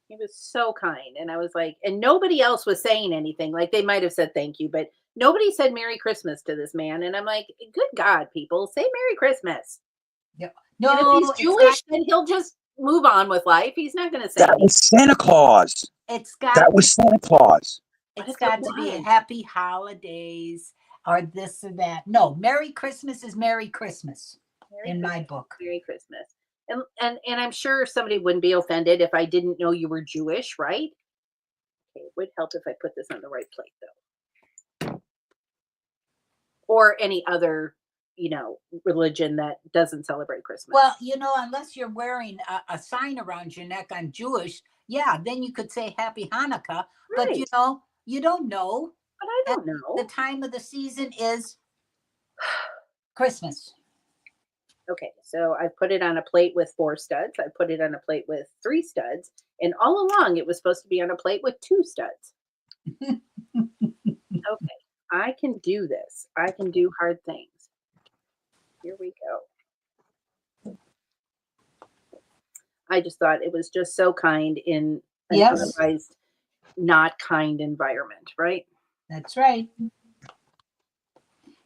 He was so kind. And I was like, and nobody else was saying anything. Like they might have said thank you, but nobody said Merry Christmas to this man. And I'm like, good God, people, say Merry Christmas. Yep. No, and if he's Jewish, then he'll just move on with life. He's not going to say that was Santa Claus. That was Santa Claus. It's got to be happy holidays or this or that. No, Merry Christmas is Merry Christmas in my book. Merry Christmas. And I'm sure somebody wouldn't be offended if I didn't know you were Jewish, right? Okay, it would help if I put this on the right plate, though. Or any other, religion that doesn't celebrate Christmas. Well, unless you're wearing a sign around your neck, I'm Jewish. Yeah, then you could say Happy Hanukkah. Right. But, you don't know. But I don't know. The time of the season is Christmas. Okay, so I put it on a plate with 4 studs. I put it on a plate with 3 studs. And all along, it was supposed to be on a plate with 2 studs. Okay, I can do this. I can do hard things. Here we go. I just thought it was just so kind in an otherwise not kind environment, right? That's right.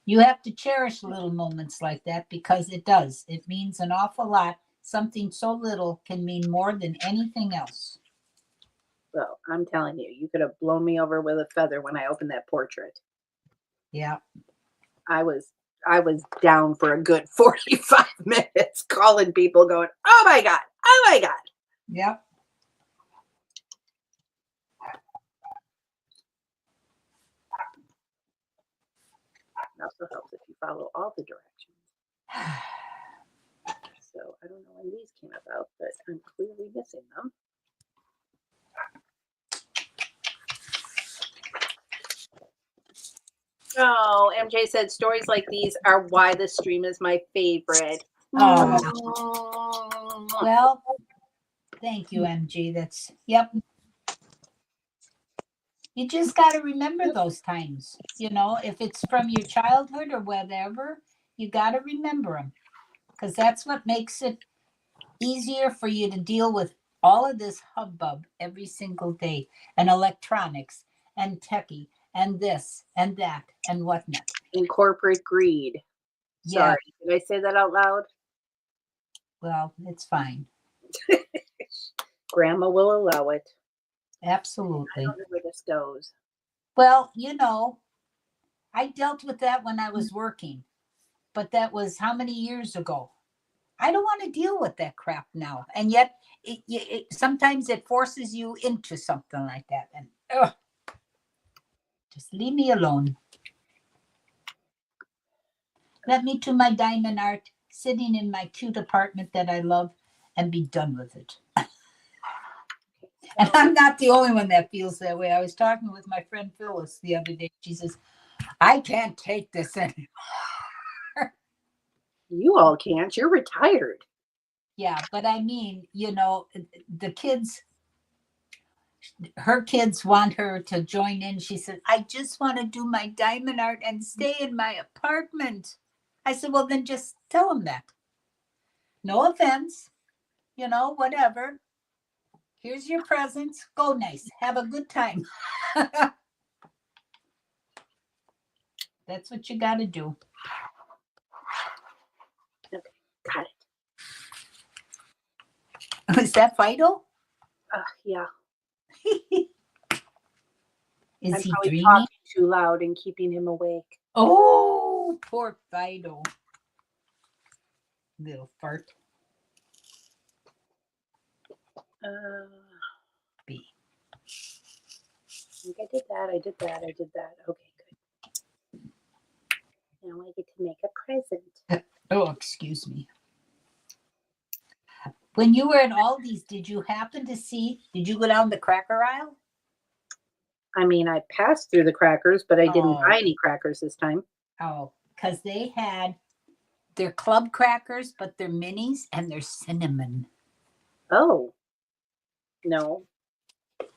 You have to cherish little moments like that because it does. It means an awful lot. Something so little can mean more than anything else. Well, I'm telling you, you could have blown me over with a feather when I opened that portrait. Yeah. I was down for a good 45 minutes calling people going, "Oh my God. Oh my God." Yep. It also helps if you follow all the directions. So I don't know when these came about, but I'm clearly missing them. Oh, MJ said stories like these are why the stream is my favorite. Oh, Mm. well, thank you, MG. Yep. You just got to remember those times. If it's from your childhood or whatever, you got to remember them because that's what makes it easier for you to deal with all of this hubbub every single day and electronics and techie and this and that and whatnot. And corporate greed. Yeah. Sorry, did I say that out loud? Well, it's fine. Grandma will allow it. I Absolutely. don't know where this goes. Well, I dealt with that when I was working, but that was how many years ago? I don't want to deal with that crap now. And yet, sometimes it forces you into something like that. And just leave me alone. Let me do my diamond art, sitting in my cute apartment that I love, and be done with it. And I'm not the only one that feels that way. I was talking with my friend Phyllis the other day. She says, I can't take this anymore. You all can't. You're retired. Yeah, but I mean, the kids, her kids want her to join in. She said, I just want to do my diamond art and stay in my apartment. I said, well, then just tell them that. No offense, whatever. Here's your presents. Go nice. Have a good time. That's what you got to do. Okay, got it. Was that Fido? Yeah. Is I'm he probably dreaming? talking too loud and keeping him awake. Oh, poor Fido. Little fart. B. I think I did that. I did that. I did that. Okay, good. Now I get to make a present. Oh, excuse me. When you were at Aldi's, did you go down the cracker aisle? I mean, I passed through the crackers, but I didn't Oh. buy any crackers this time. Oh, because they had their club crackers, but they're minis and they're cinnamon. Oh. No.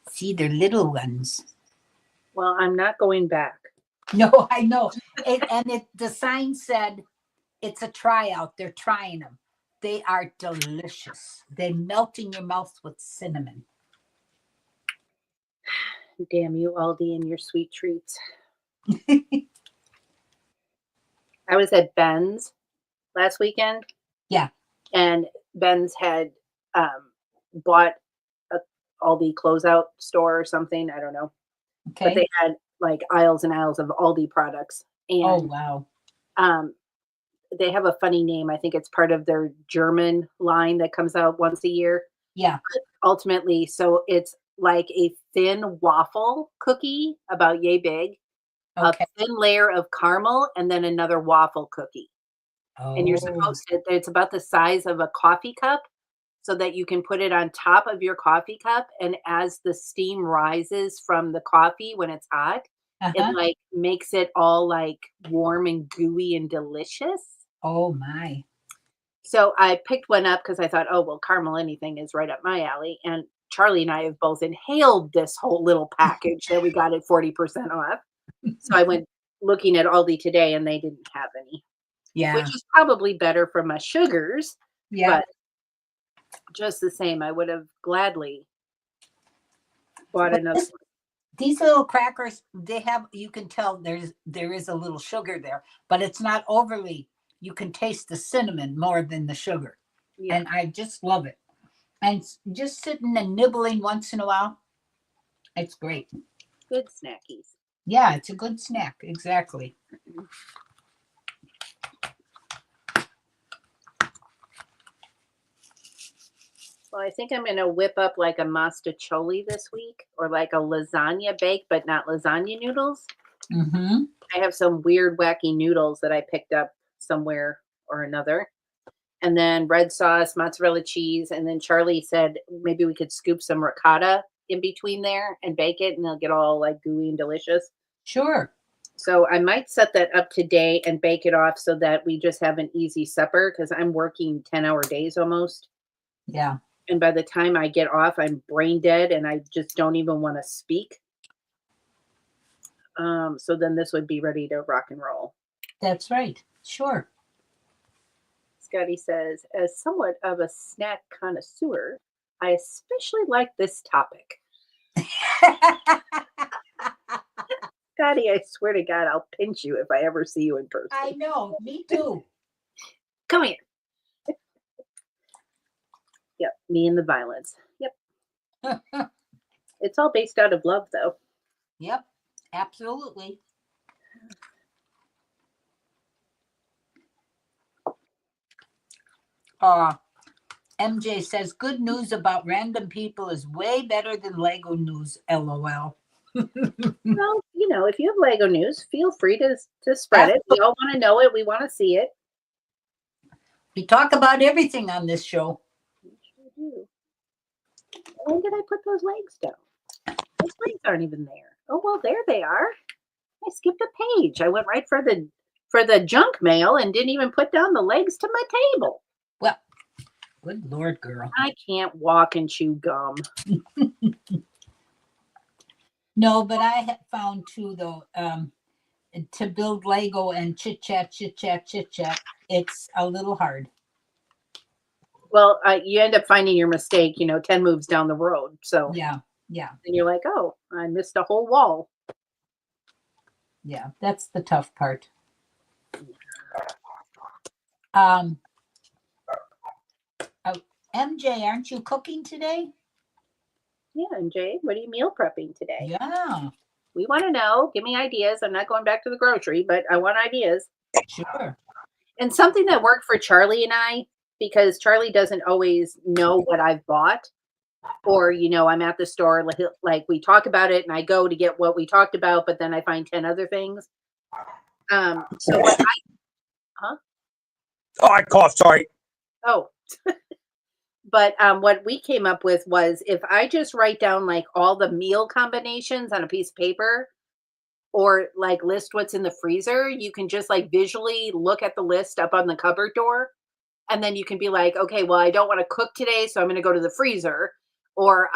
See, they're little ones. Well, I'm not going back. No, I know. The sign said it's a tryout. They're trying them. They are delicious. They melt in your mouth with cinnamon. Damn you, Aldi, and your sweet treats. I was at Ben's last weekend. Yeah. And Ben's had bought a Aldi closeout store or something. I don't know. Okay. But they had like aisles and aisles of Aldi products. And oh, wow. They have a funny name. I think it's part of their German line that comes out once a year. Yeah. But ultimately, so it's like a thin waffle cookie about yay big, Okay. a thin layer of caramel, and then another waffle cookie. Oh. And you're supposed to, it's about the size of a coffee cup so that you can put it on top of your coffee cup. And as the steam rises from the coffee when it's hot, it like makes it all like warm and gooey and delicious. Oh my. So I picked one up because I thought, oh, well, caramel anything is right up my alley. And Charlie and I have both inhaled this whole little package that we got at 40% off. So I went looking at Aldi today and they didn't have any. Yeah. Which is probably better for my sugars. Yeah. But just the same, I would have gladly bought another one. These little crackers, you can tell there is a little sugar there, but it's not overly. You can taste the cinnamon more than the sugar. Yeah. And I just love it. And just sitting and nibbling once in a while, it's great. Good snackies. Yeah, it's a good snack. Exactly. Well, I think I'm going to whip up like a mastacholi this week or like a lasagna bake, but not lasagna noodles. Mm-hmm. I have some weird, wacky noodles that I picked up somewhere or another. And then red sauce, mozzarella cheese. And then Charlie said maybe we could scoop some ricotta in between there and bake it, and they'll get all like gooey and delicious. Sure. So I might set that up today and bake it off so that we just have an easy supper because I'm working 10-hour days almost. Yeah. And by the time I get off, I'm brain dead and I just don't even want to speak. So then this would be ready to rock and roll. That's right. Sure. Scotty says, as somewhat of a snack connoisseur, I especially like this topic. Scotty, I swear to God, I'll pinch you if I ever see you in person. I know. Me too. Come here. Yep, me and the violence. Yep. It's all based out of love, though. Yep. Absolutely. MJ says, good news about random people is way better than Lego news, LOL. Well, if you have Lego news, feel free to spread it. We all want to know it. We want to see it. We talk about everything on this show. We sure do. When did I put those legs down? Those legs aren't even there. Oh, well, there they are. I skipped a page. I went right for the junk mail and didn't even put down the legs to my table. Well, good Lord, girl. I can't walk and chew gum. No, but I have found too, though, to build Lego and chit chat, it's a little hard. Well, you end up finding your mistake, 10 moves down the road. So Yeah. and you're like, oh, I missed a whole wall. Yeah, that's the tough part. MJ, aren't you cooking today? Yeah, MJ, what are you meal prepping today? Yeah, We want to know. Give me ideas. I'm not going back to the grocery, but I want ideas. sure. And something that worked for Charlie and I, because Charlie doesn't always know what I've bought. Or, I'm at the store, like we talk about it and I go to get what we talked about, but then I find 10 other things. So what Oh, I coughed. Sorry. But what we came up with was if I just write down like all the meal combinations on a piece of paper or like list what's in the freezer, you can just like visually look at the list up on the cupboard door. And then you can be like, okay, well, I don't want to cook today, so I'm going to go to the freezer. Or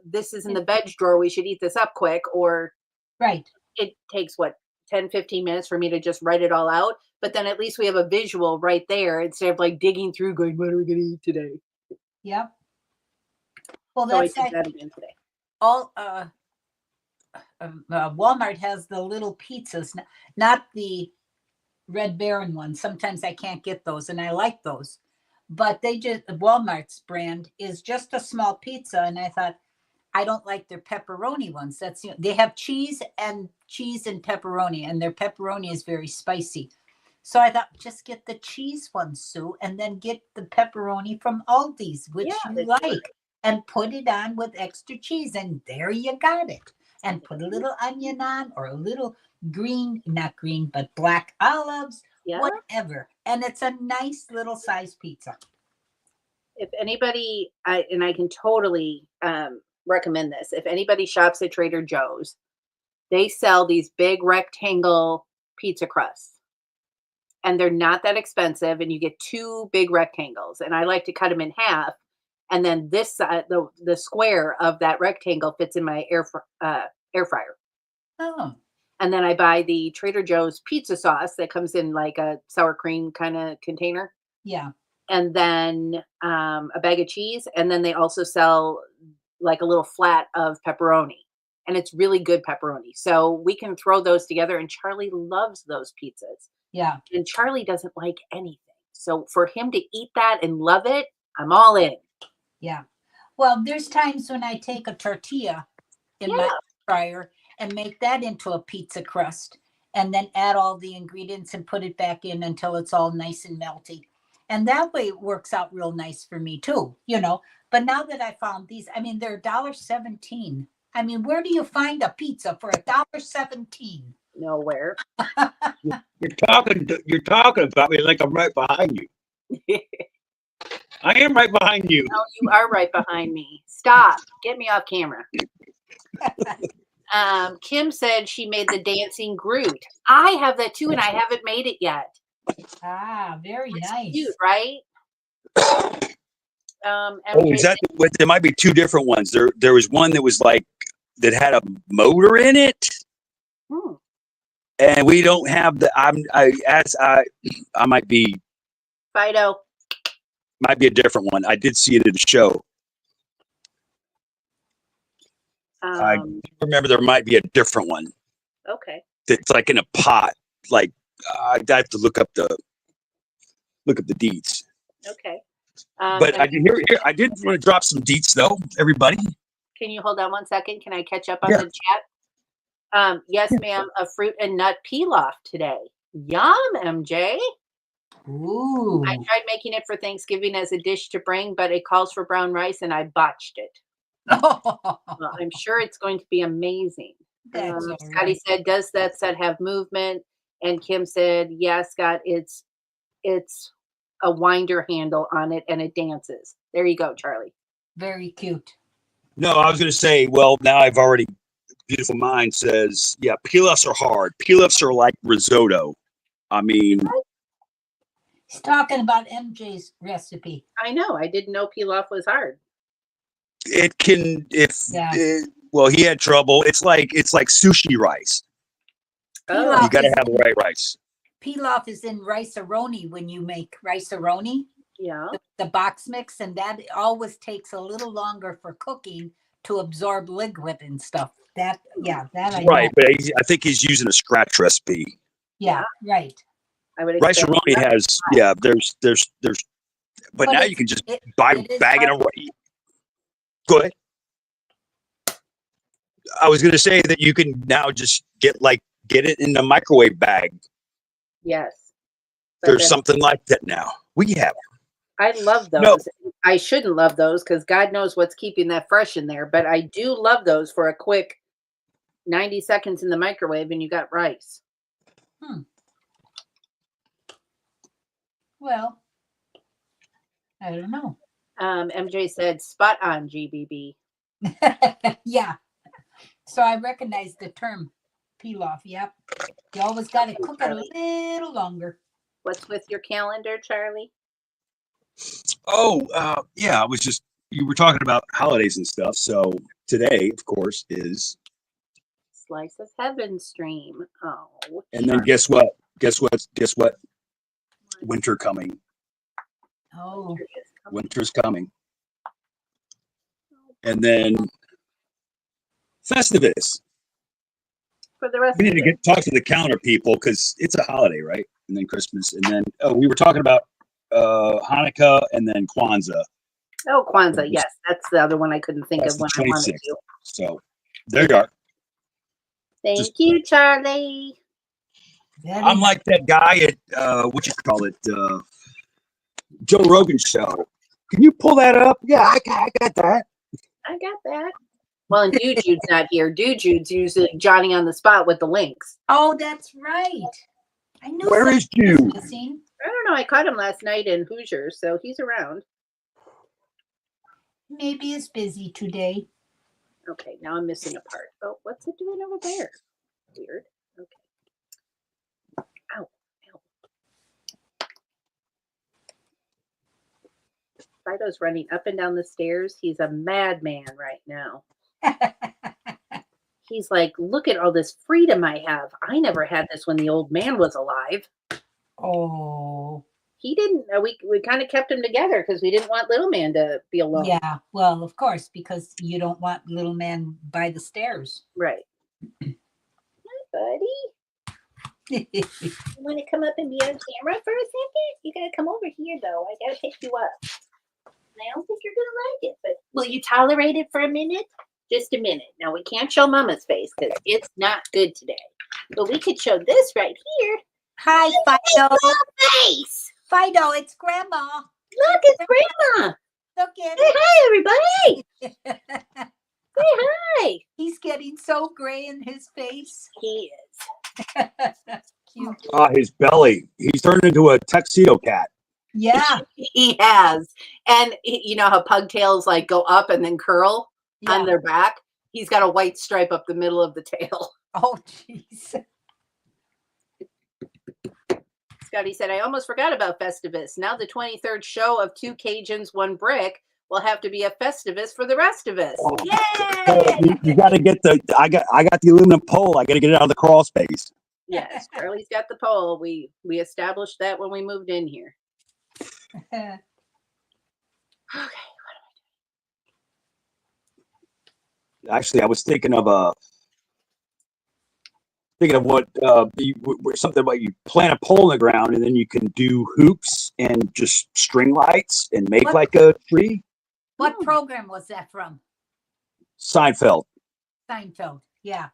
this is in the veg drawer. We should eat this up quick. Or Right. it takes 10, 15 minutes for me to just write it all out. But then at least we have a visual right there instead of like digging through going, what are we going to eat today? Yep. Well, So I that's did like that again today. all. Walmart has the little pizzas, not the Red Baron ones. Sometimes I can't get those, and I like those. But Walmart's brand is just a small pizza, and I thought I don't like their pepperoni ones. They have cheese and pepperoni, and their pepperoni is very spicy. So I thought, just get the cheese one, Sue, and then get the pepperoni from Aldi's, which you like, and put it on with extra cheese, and there you got it. And put a little onion on, or a little not green, but black olives, whatever. And it's a nice little size pizza. If anybody, and I can totally recommend this, if anybody shops at Trader Joe's, they sell these big rectangle pizza crusts. And they're not that expensive, and you get 2 big rectangles. And I like to cut them in half, and then this side, the square of that rectangle fits in my air fryer. Oh. And then I buy the Trader Joe's pizza sauce that comes in like a sour cream kind of container. Yeah. And then a bag of cheese, and then they also sell like a little flat of pepperoni, and it's really good pepperoni. So we can throw those together, and Charlie loves those pizzas. Yeah. And Charlie doesn't like anything. So for him to eat that and love it, I'm all in. Yeah. Well, there's times when I take a tortilla in my fryer and make that into a pizza crust, and then add all the ingredients and put it back in until it's all nice and melty. And that way it works out real nice for me too, you know. But now that I found these, I mean, they're $1.17. I mean, where do you find a pizza for $1.17? Nowhere. You're talking about me like I'm right behind you. I am right behind you. No, you are right behind me. Stop. Get me off camera. Kim said she made the dancing Groot. I have that too, and I haven't made it yet. Ah, very It's nice. cute, right? Oh, MJ is that there might be two different ones. There was one that was like that had a motor in it, and we don't have the. I might be Fido. might be a different one. I did see it at a show. I remember there might be a different one. Okay. That's like in a pot. Like I'd have to look up the deets. Okay. But I did I did want to drop some deets though, everybody. Can you hold on 1 second? Can I catch up on Yeah. the chat? Yes, ma'am. A fruit and nut pilaf today. Yum, MJ. Ooh. I tried making it for Thanksgiving as a dish to bring, but it calls for brown rice, and I botched it. Well, I'm sure it's going to be amazing. That's all Scotty right. said, "Does that set have movement?" And Kim said, "Yeah, Scott. It's a winder handle on it, and it dances." There you go, Charlie. Very cute. No, I was going to say, well, now I've already, Beautiful Mind says, yeah, pilafs are hard. Pilafs are like risotto. I mean, He's talking about MJ's recipe. I know. I didn't know pilaf was hard. it can, Yeah. well, he had trouble. It's like sushi rice. Pilaf You got to is have the right rice. Pilaf is in rice-a-roni when you make rice-a-roni, Yeah. the box mix, and that always takes a little longer for cooking to absorb liquid and stuff. That I Right, know. but I think he's using a scratch recipe. Yeah, right. I would Rice expect roni has, yeah, there's, but now you can just buy it is bag hard. it. Go ahead. I was going to say that you can now just get it in the microwave bag. Yes. But There's then- something like that now. We have. I love those. No. I shouldn't love those because God knows what's keeping that fresh in there. But I do love those for a quick 90 seconds in the microwave and you got rice. Well, I don't know. MJ said, spot on, GBB. Yeah. So I recognize the term pilaf. Yep. You always got to cook it a little longer. What's with your calendar, Charlie? Oh, yeah. You were talking about holidays and stuff. So today, of course, is. Slice of Heaven stream. Oh. And then guess what? Winter coming. Oh. Winter's coming. And then Festivus. For the rest We of need to talk to the calendar people because it's a holiday, right? And then Christmas. And then, we were talking about Hanukkah and then Kwanzaa. Oh, Kwanzaa. Yes. That's the other one I couldn't think of when I wanted to. So there you are. Thank you, Charlie. I'm like that guy at what you call it, Joe Rogan show. Can you pull that up? Yeah, I got that. I got that. Well, and Dude Jude's not here. Dude Jude's usually Johnny on the spot with the links. Oh, that's right. I knew. Where is Jude? I don't know. I caught him last night in Hoosiers, so he's around. Maybe it's busy today. Okay, now I'm missing a part. Oh, what's it doing over there? Weird. Okay. Ow. Fido's running up and down the stairs. He's a madman right now. He's like, look at all this freedom I have. I never had this when the old man was alive. Oh. He didn't. We kind of kept him together because we didn't want little man to be alone. Yeah, well, of course, because you don't want little man by the stairs. Right. Hi, buddy. You want to come up and be on camera for a second? You got to come over here, though. I got to pick you up. I don't think you're going to like it, but will you tolerate it for a minute? Just a minute. Now we can't show Mama's face because it's not good today. But we could show this right here. Hi, Fido. Face. Fido, it's Grandma. Look, it's Grandma. Look Say hi, everybody. at Say hi. He's getting so gray in his face. He is. Cute. His belly. He's turned into a tuxedo cat. Yeah. He has. And you know how pugtails like go up and then curl on Yeah. their back? He's got a white stripe up the middle of the tail. Oh, jeez. Scotty said, I almost forgot about Festivus. Now the 23rd show of 2 Cajuns, 1 Brick will have to be a Festivus for the rest of us. Yay! You got to get the. I got the aluminum pole. I got to get it out of the crawl space. Yes, Charlie's got the pole. We established that when we moved in here. Okay. Actually, I was thinking of what something about you plant a pole in the ground and then you can do hoops and just string lights and make What? like a tree. What program was that from? Seinfeld. Seinfeld. Yeah.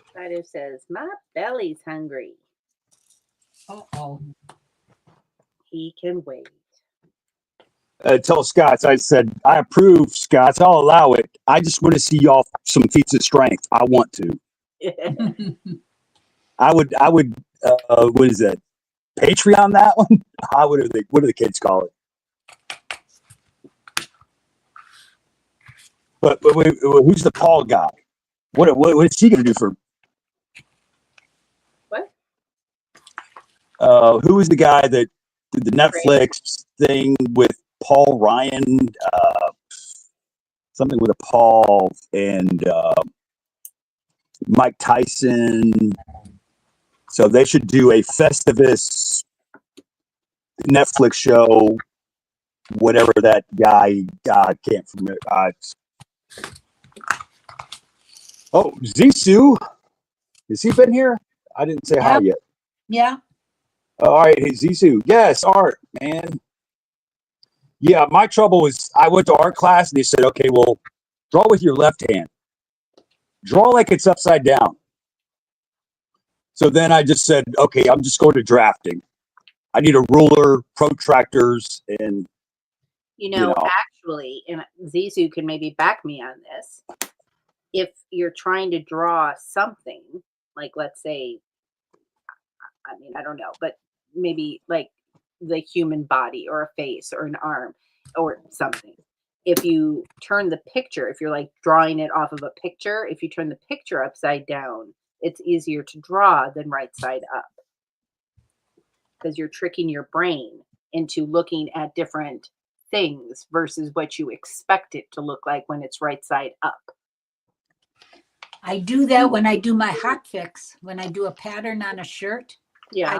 Spider says, my belly's hungry. Uh-oh. He can wait. Tell Scotts, I said, I approve, Scotts. I'll allow it. I just want to see y'all some feats of strength. I want to. I would, what is that? Patreon that one? What do the kids call it? But who's the Paul guy? What is he going to do for? What? Who is the guy that did the Netflix thing with Paul Ryan? Something with a Paul and Mike Tyson. So they should do a Festivus Netflix show, whatever that guy, I can't remember. Oh, Zissou. Has he been here? I didn't say hi yet. Yeah. All right, hey, Zissou. Yes, art, man. Yeah, my trouble was I went to art class and they said, okay, well, draw with your left hand. Draw like it's upside down. So then I just said, okay, I'm just going to drafting. I need a ruler, protractors, and actually, and Zissou can maybe back me on this. If you're trying to draw something, like let's say, I mean, I don't know, but maybe like the human body or a face or an arm or something. If you turn the picture, if you're like drawing it off of a picture, if you turn the picture upside down, it's easier to draw than right side up. Because you're tricking your brain into looking at different things versus what you expect it to look like when it's right side up. I do that when I do my hot fix, when I do a pattern on a shirt. Yeah.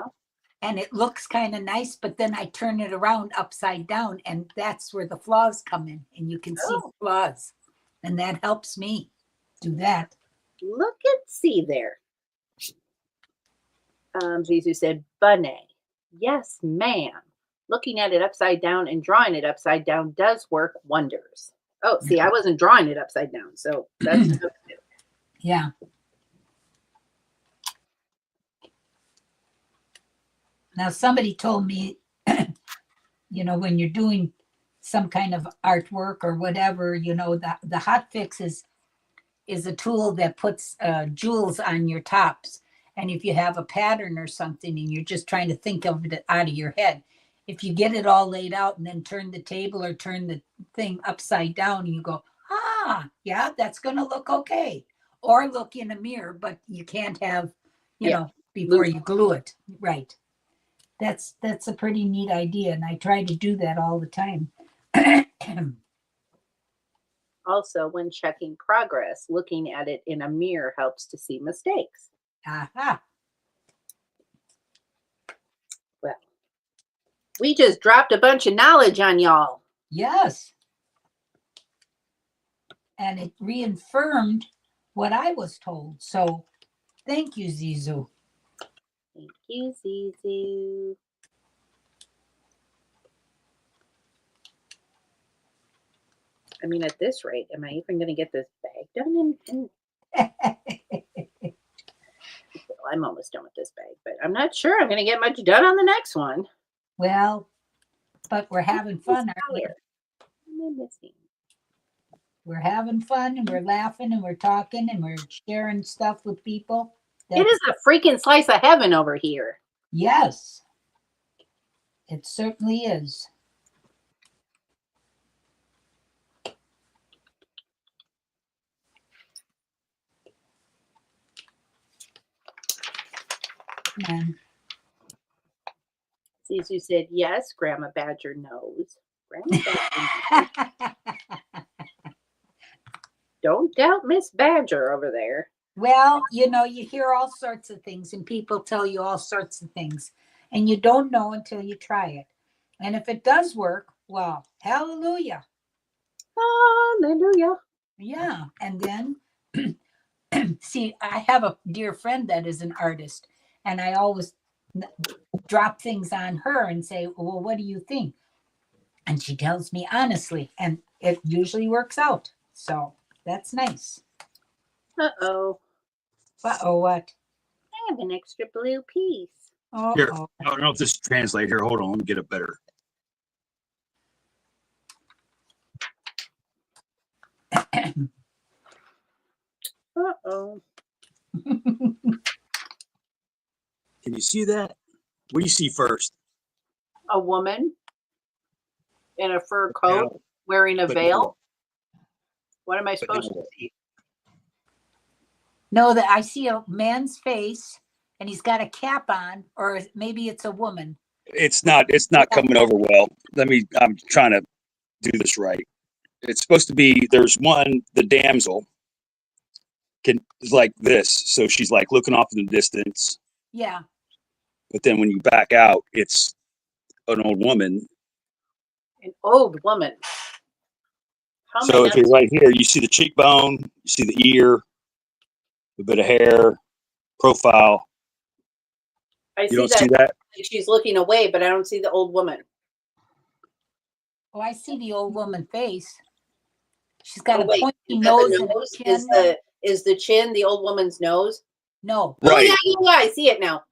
And it looks kind of nice, but then I turn it around upside down, and that's where the flaws come in, and you can see the flaws. And that helps me do that. Look and see there. Zissou said, Bunneh. Yes, ma'am. Looking at it upside down and drawing it upside down does work wonders. Oh, see, I wasn't drawing it upside down, so that's good. Yeah. Now, somebody told me, when you're doing some kind of artwork or whatever, the hot fix is a tool that puts jewels on your tops. And if you have a pattern or something and you're just trying to think of it out of your head, if you get it all laid out and then turn the table or turn the thing upside down and you go, yeah, that's going to look okay. Or look in a mirror, but you can't have, before you glue it. Right. That's a pretty neat idea. And I try to do that all the time. Also, when checking progress, looking at it in a mirror helps to see mistakes. Aha. Well, we just dropped a bunch of knowledge on y'all. Yes. And it reaffirmed what I was told. So thank you, Zissou. Thank you, Zissou. I mean, at this rate, am I even going to get this bag done? Well, I'm almost done with this bag, but I'm not sure I'm going to get much done on the next one. Well, but we're having fun, aren't we? What am I missing? We're having fun and we're laughing and we're talking and we're sharing stuff with people. It is a freaking slice of heaven over here. Yes, it certainly is. Come on. Sisu said, yes, Grandma Badger knows. Grandma Badger knows. Don't doubt Miss Badger over there. Well, you know, you hear all sorts of things and people tell you all sorts of things and you don't know until you try it. And if it does work, well, hallelujah. Hallelujah. Yeah. And then, see, I have a dear friend that is an artist and I always drop things on her and say, well, what do you think? And she tells me honestly, and it usually works out. So that's nice. Uh-oh. Uh-oh, what? I have an extra blue piece. Here, Oh, I don't know if this translates here. Hold on, let me get it better. Uh-oh. Can you see that? What do you see first? A woman in a fur coat Yeah, wearing a but veil. no. What am I But supposed no. to see? no, that I see a man's face and he's got a cap on, or maybe it's a woman. It's not coming over well. I'm trying to do this right. It's supposed to be, there's one, the damsel is like this. So she's like looking off in the distance. Yeah. But then when you back out, it's an old woman. An old woman. How So am I if you're not- right here, you see the cheekbone, you see the ear, a bit of hair, profile. I You see don't that see that? she's looking away, but I don't see the old woman. Oh, I see the old woman face. She's got Oh, a wait. pointy Is that nose the and a nose? chin. Is the chin the old woman's nose? No. Oh, Right. yeah, I see it now.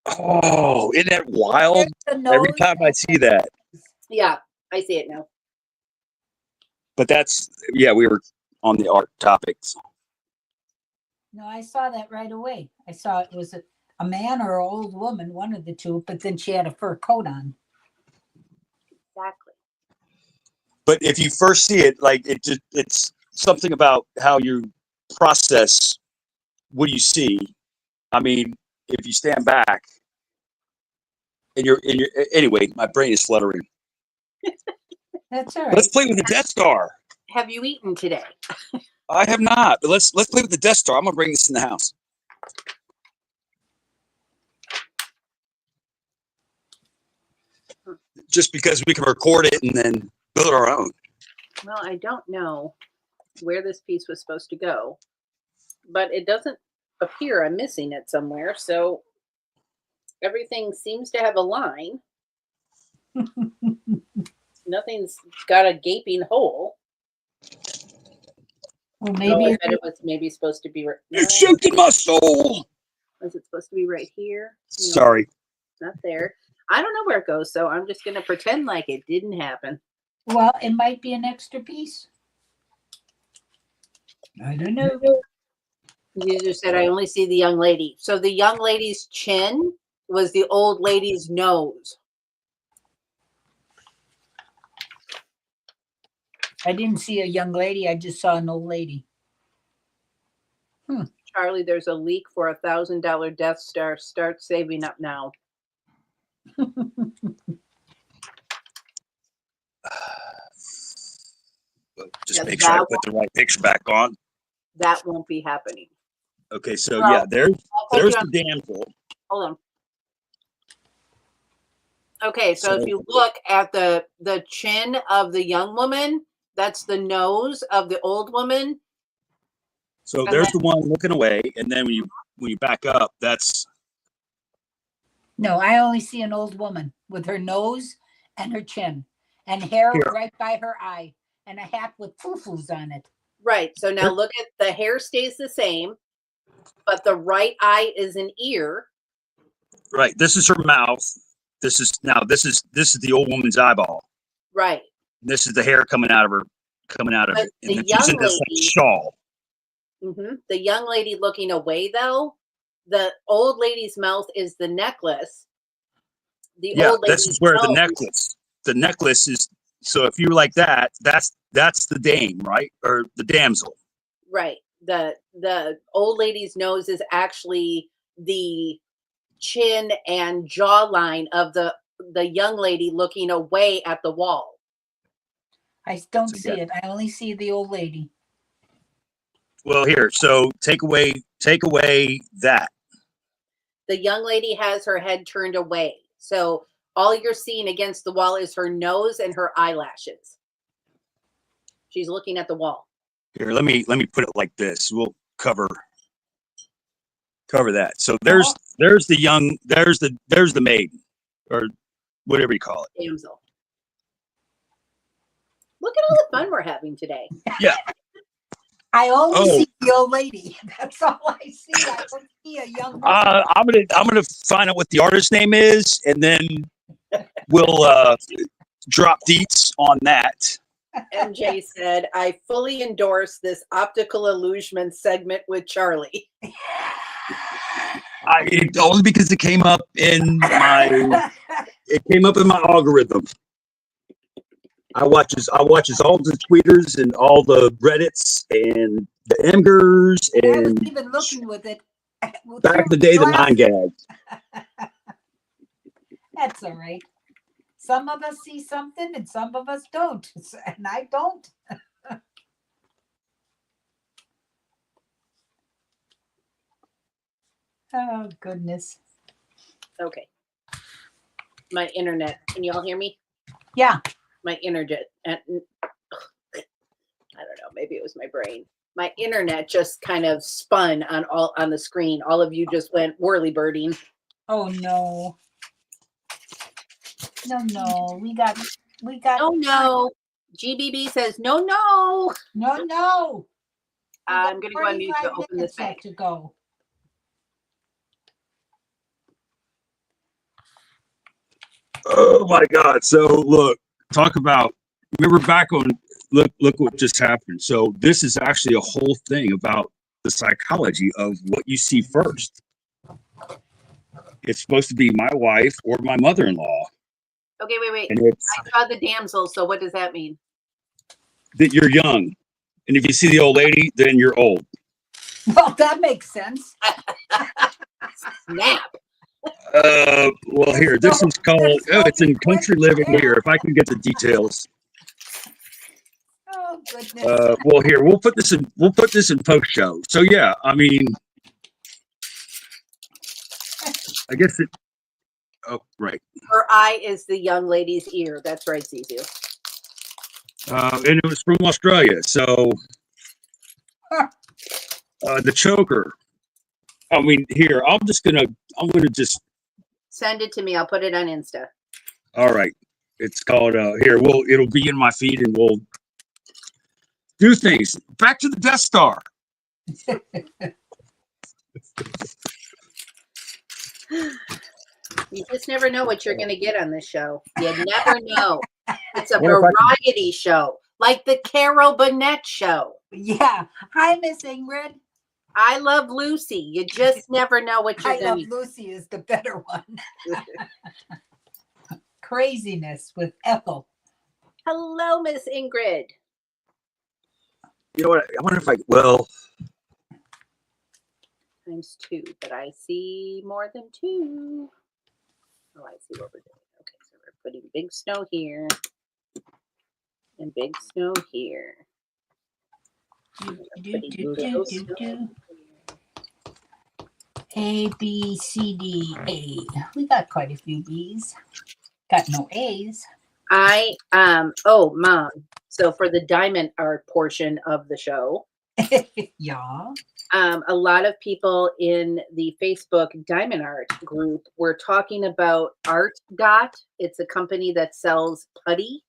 Oh, isn't that wild? There's the Every nose time I and see that. Yeah, I see it now. But that's, yeah, we were on the art topics. No, I saw that right away. I saw it was a man or an old woman, one of the two, but then she had a fur coat on. Exactly. But if you first see it, like it's something about how you process what you see. I mean, if you stand back and you're anyway, my brain is fluttering. That's all right. Let's play with the Death Star. Have you eaten today? I have not, but let's play with the Death Star. I'm gonna bring this in the house. Just because we can record it and then build our own. Well, I don't know where this piece was supposed to go, but it doesn't appear I'm missing it somewhere. So everything seems to have a line. Nothing's got a gaping hole. Well, Oh, maybe I bet it was maybe supposed to be right. No, It's shifted my soul. was it supposed to be right here? No, Sorry. not there. I don't know where it goes, so I'm just going to pretend like it didn't happen. well, it might be an extra piece. I don't know. You just said I only see the young lady. So the young lady's chin was the old lady's nose. I didn't see a young lady. I just saw an old lady. Charlie, there's a leak for $1,000 Death Star. Start saving up now. Just Yeah, make sure I that put the right picture back on. That won't be happening. Okay, so Well, yeah, there's I'll put you the on- damsel. Hold on. Okay, so So- if you look at the chin of the young woman, that's the nose of the old woman. So And there's the one looking away, and then when you back up, that's No, I only see an old woman with her nose and her chin and hair Here. right by her eye. and a hat with foo-foos on it. Right. So now look at the hair stays the same, but the right eye is an ear. Right. This is her mouth. This is the old woman's eyeball. Right. This is the hair coming out of it. But And the then she's young in this like, lady, shawl. the young lady looking away, though, the old lady's mouth is the necklace. The Yeah, old this lady's is where nose, the necklace is. So if you like that, that's the dame, right? Or the damsel. right. The old lady's nose is actually the chin and jawline of the young lady looking away at the wall. I don't So, see yeah. it. I only see the old lady. Well, here. So take away that. The young lady has her head turned away. So all you're seeing against the wall is her nose and her eyelashes. She's looking at the wall. Here, let me put it like this. We'll cover that. So there's the maiden, or whatever you call it. Damsel. Look at all the fun we're having today. Yeah. I only see the old lady. That's all I see. I don't see a young woman. I'm gonna find out what the artist name is, and then we'll drop deets on that. MJ said, I fully endorse this optical illusion segment with Charlie. Only because it came up in my algorithm. I watches all the tweeters and all the Reddits and the Emgers I was and even looking with it. back in the day, the 9gag. That's all right. Some of us see something and some of us don't. And I don't. Oh, goodness. Okay. My internet. Can you all hear me? Yeah. My internet. I don't know. Maybe it was my brain. My internet just kind of spun on the screen. All of you just went whirly birding. Oh, no. No. We got. Oh no. GBB says no. No. I'm gonna go on mute to 45 open this minutes yet bag. to go. Oh my God! So look, remember back on look what just happened. So this is actually a whole thing about the psychology of what you see first. It's supposed to be my wife or my mother-in-law. Okay, wait. And it's I saw the damsel, so what does that mean? that you're young. And if you see the old lady, then you're old. Well, that makes sense. Snap. Well, here, this is called, it's in Country Living here, if I can get the details. Oh, goodness. Well, here, we'll put this in post show. So, yeah, I mean, I guess oh, right. Her eye is the young lady's ear. That's right, Zizu. And it was from Australia. So, the choker. I mean, here, I'm gonna just Send it to me. I'll put it on Insta. all right. It's called it'll be in my feed and we'll do things. Back to the Death Star. You just never know what you're going to get on this show. You never know. It's a What if variety show, like the Carol Burnett show. Yeah. Hi, Miss Ingrid. I Love Lucy. You just never know what you're I Love going to Lucy is the better one. Craziness with Ethel. Hello, Miss Ingrid. You know what? I wonder if Times 2, but I see more than 2. Oh, I see what we're doing. Okay, so we're putting big snow here and big snow here. A, B, C, D, A. We got quite a few B's. Got no A's. Mom. So for the diamond art portion of the show, Yeah. a lot of people in the Facebook diamond art group were talking about Art Dot. It's a company that sells putty.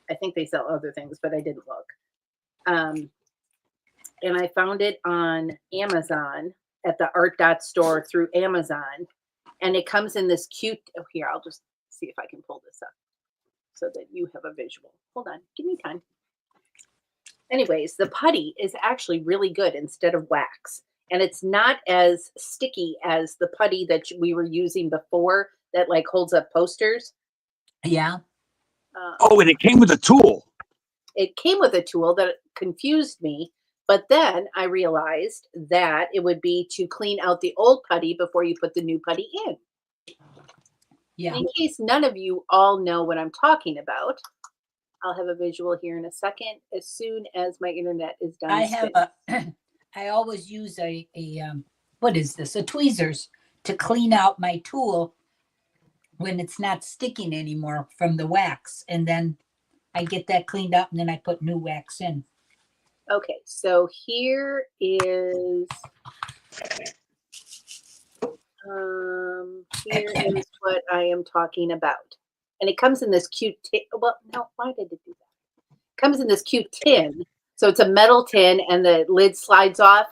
I think they sell other things, but I didn't look. And I found it on Amazon at the Art Dot store through Amazon. And it comes in this cute, oh, here, I'll just see if I can pull this up so that you have a visual. Hold on, give me time. Anyways, the putty is actually really good instead of wax. And it's not as sticky as the putty that we were using before that like holds up posters. Yeah. Oh, and it came with a tool. It came with a tool that confused me, but then I realized that it would be to clean out the old putty before you put the new putty in. Yeah. In case none of you all know what I'm talking about, I'll have a visual here in a second as soon as my internet is done. I have I always use a what is this? A tweezers to clean out my tool when it's not sticking anymore from the wax. And then I get that cleaned up and then I put new wax in. Okay, so here is what I am talking about. And it comes in this cute tin. Well, no, why did it do that? It comes in this cute tin. So it's a metal tin and the lid slides off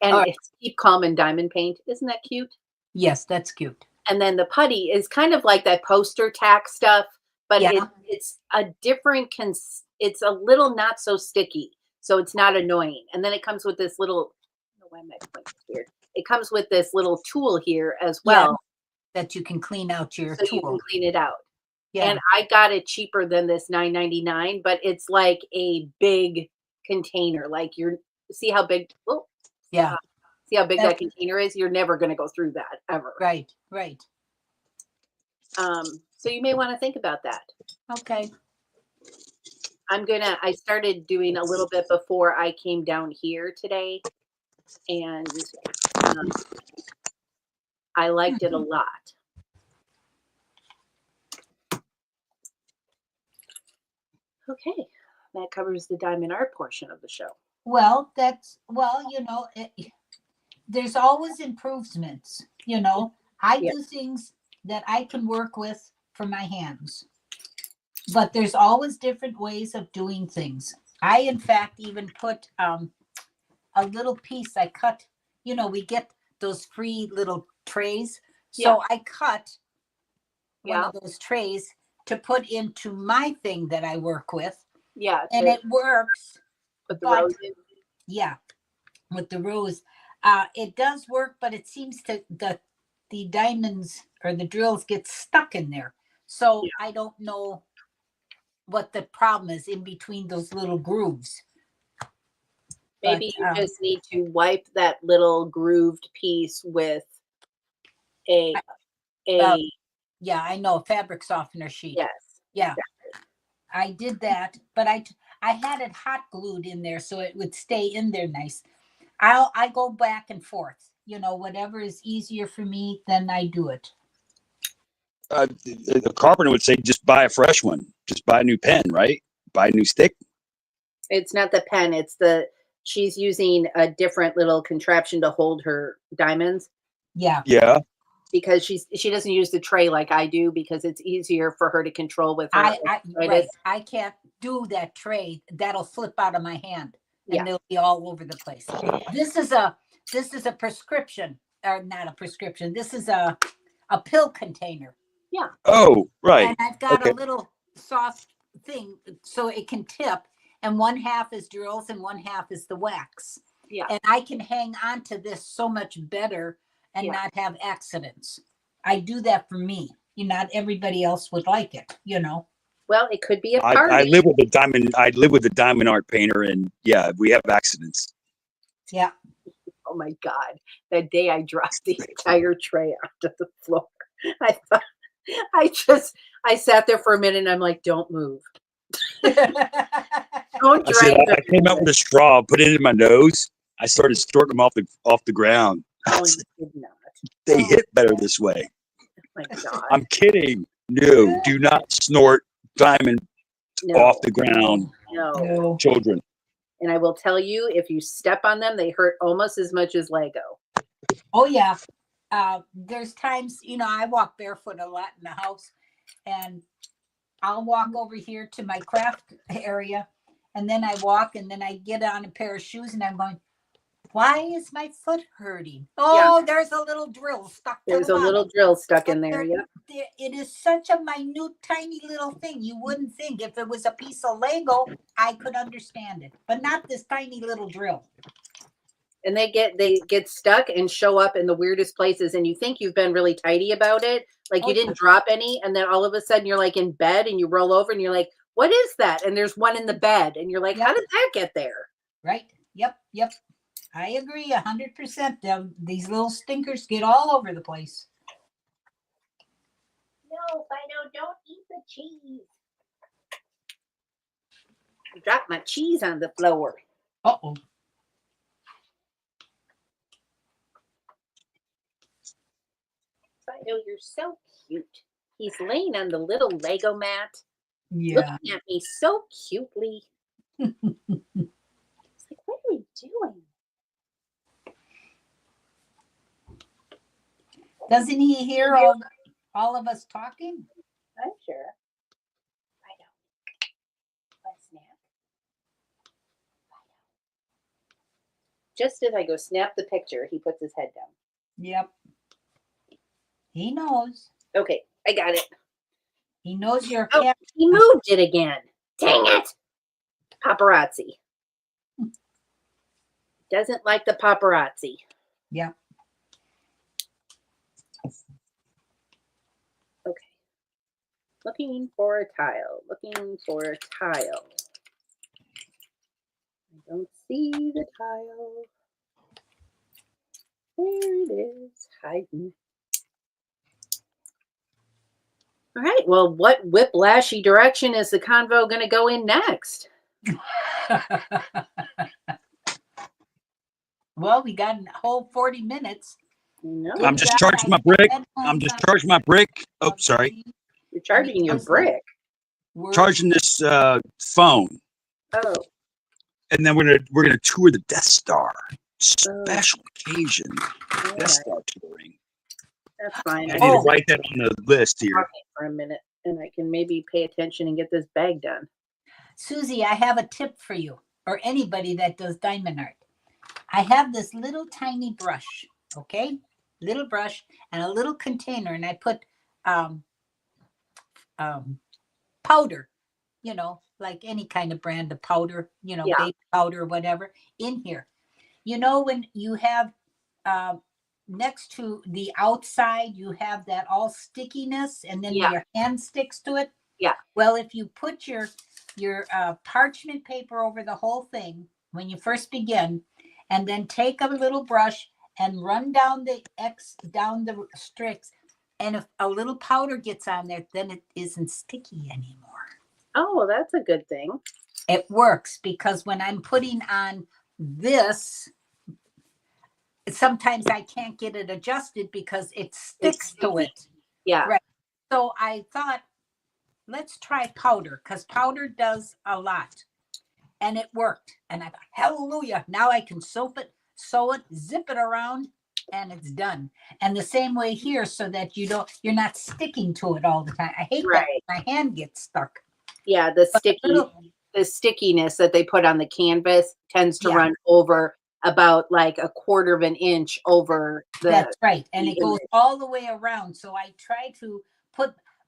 and it's Keep Calm and diamond paint. Isn't that cute? Yes, that's cute. And then the putty is kind of like that poster tack stuff, but it's a different, it's a little not so sticky. So it's not annoying. And then it comes with this little, why am I pointing here? It comes with this little tool here as well. That you can clean out your so tool. you can clean it out. Yeah. And I got it cheaper than this $9.99, but it's like a big container. Like see how big, yeah. See how big that container is? You're never going to go through that ever. Right. So you may want to think about that. Okay. I started doing a little bit before I came down here today, and I liked it a lot. Okay, that covers the diamond art portion of the show. Well, there's always improvements, I do things that I can work with for my hands, but there's always different ways of doing things. I, in fact, even put a little piece I cut, we get those free little trays. So I cut one of those trays to put into my thing that I work with. Yeah. And it works. With the rose in. Yeah, with the rose. It does work, but it seems the diamonds or the drills get stuck in there. So I don't know what the problem is in between those little grooves. Maybe you just need to wipe that little grooved piece with a yeah, I know, a fabric softener sheet. Yes. Yeah. Exactly. I did that, but I had it hot glued in there so it would stay in there nice. I go back and forth. Whatever is easier for me, then I do it. The carpenter would say, just buy a fresh one. Just buy a new pen, right? Buy a new stick. It's not the pen. She's using a different little contraption to hold her diamonds. Yeah. Yeah. Because she doesn't use the tray like I do because it's easier for her to control with her. Right. I can't do that tray. That'll flip out of my hand and they'll be all over the place. This is a prescription, or not a prescription. This is a pill container. Yeah. Oh, right. And I've got a little soft thing so it can tip, and one half is drills and one half is the wax. Yeah. And I can hang on to this so much better and not have accidents. I do that for me. Not everybody else would like it, Well, it could be a party. I live with a diamond art painter, and we have accidents. Yeah. Oh my God. That day I dropped the entire tray onto the floor. I sat there for a minute and I'm like, don't move. Don't drag I came out with a straw, put it in my nose. I started snorting them off the ground. Oh, you did not. They hit better this way. Oh my God. I'm kidding. No, do not snort diamond off the ground. No. Children. And I will tell you, if you step on them, they hurt almost as much as Lego. Oh, yeah. There's times, I walk barefoot a lot in the house, and I'll walk over here to my craft area, and then I walk, and then I get on a pair of shoes, and I'm going, why is my foot hurting? Oh, there's a little drill stuck to There's the a bottom. little drill stuck in there. Yep. It is such a minute, tiny little thing. You wouldn't think if it was a piece of Lego, I could understand it, but not this tiny little drill. And they get stuck and show up in the weirdest places, and you think you've been really tidy about it, like you didn't drop any, and then all of a sudden you're like in bed and you roll over and you're like, what is that? And there's one in the bed, and you're like, how did that get there? Right. Yep. I agree 100%. These little stinkers get all over the place. No, Fido, don't eat the cheese. I dropped my cheese on the floor. Uh-oh. Fido, you're so cute. He's laying on the little Lego mat, looking at me so cutely. It's like, what are we doing? Doesn't he hear all of us talking? I'm sure. Fido, want a snap? Fido. Just as I go snap the picture, he puts his head down. Yep. He knows. Okay, I got it. He knows you're Oh, he moved it again. Dang it. Paparazzi. Doesn't like the paparazzi. Yep. Okay. Looking for a tile. Looking for a tile. I don't see the tile. There it is. Hiding. All right. Well, what whiplashy direction is the convo going to go in next? Well, we got a whole 40 minutes. No. I'm just charging my brick. I'm just charging my brick. Oh, sorry. You're charging your brick. Charging this phone. Oh. And then we're gonna tour the Death Star. Special occasion. All Death right. Star touring. That's fine. I need to write that on the list here. Talking for a minute, and I can maybe pay attention and get this bag done. Susie, I have a tip for you, or anybody that does diamond art. I have this little tiny brush, okay? Little brush and a little container, and I put powder, like any kind of brand of powder, baby powder, whatever, in here. When you have next to the outside, you have that all stickiness, and then your hand sticks to it. Yeah. Well, if you put your parchment paper over the whole thing when you first begin, and then take a little brush and run down the streaks, and if a little powder gets on there, then it isn't sticky anymore. Oh, that's a good thing. It works, because when I'm putting on this, sometimes I can't get it adjusted because it sticks to it. Yeah. Right. So I thought, let's try powder, because powder does a lot. And it worked. And I thought, hallelujah, now I can sew it, zip it around, and it's done. And the same way here, so that you're not sticking to it all the time. I hate that my hand gets stuck. Yeah, the stickiness that they put on the canvas tends to run over about like a quarter of an inch over the. That's right. And it goes all the way around. So I try to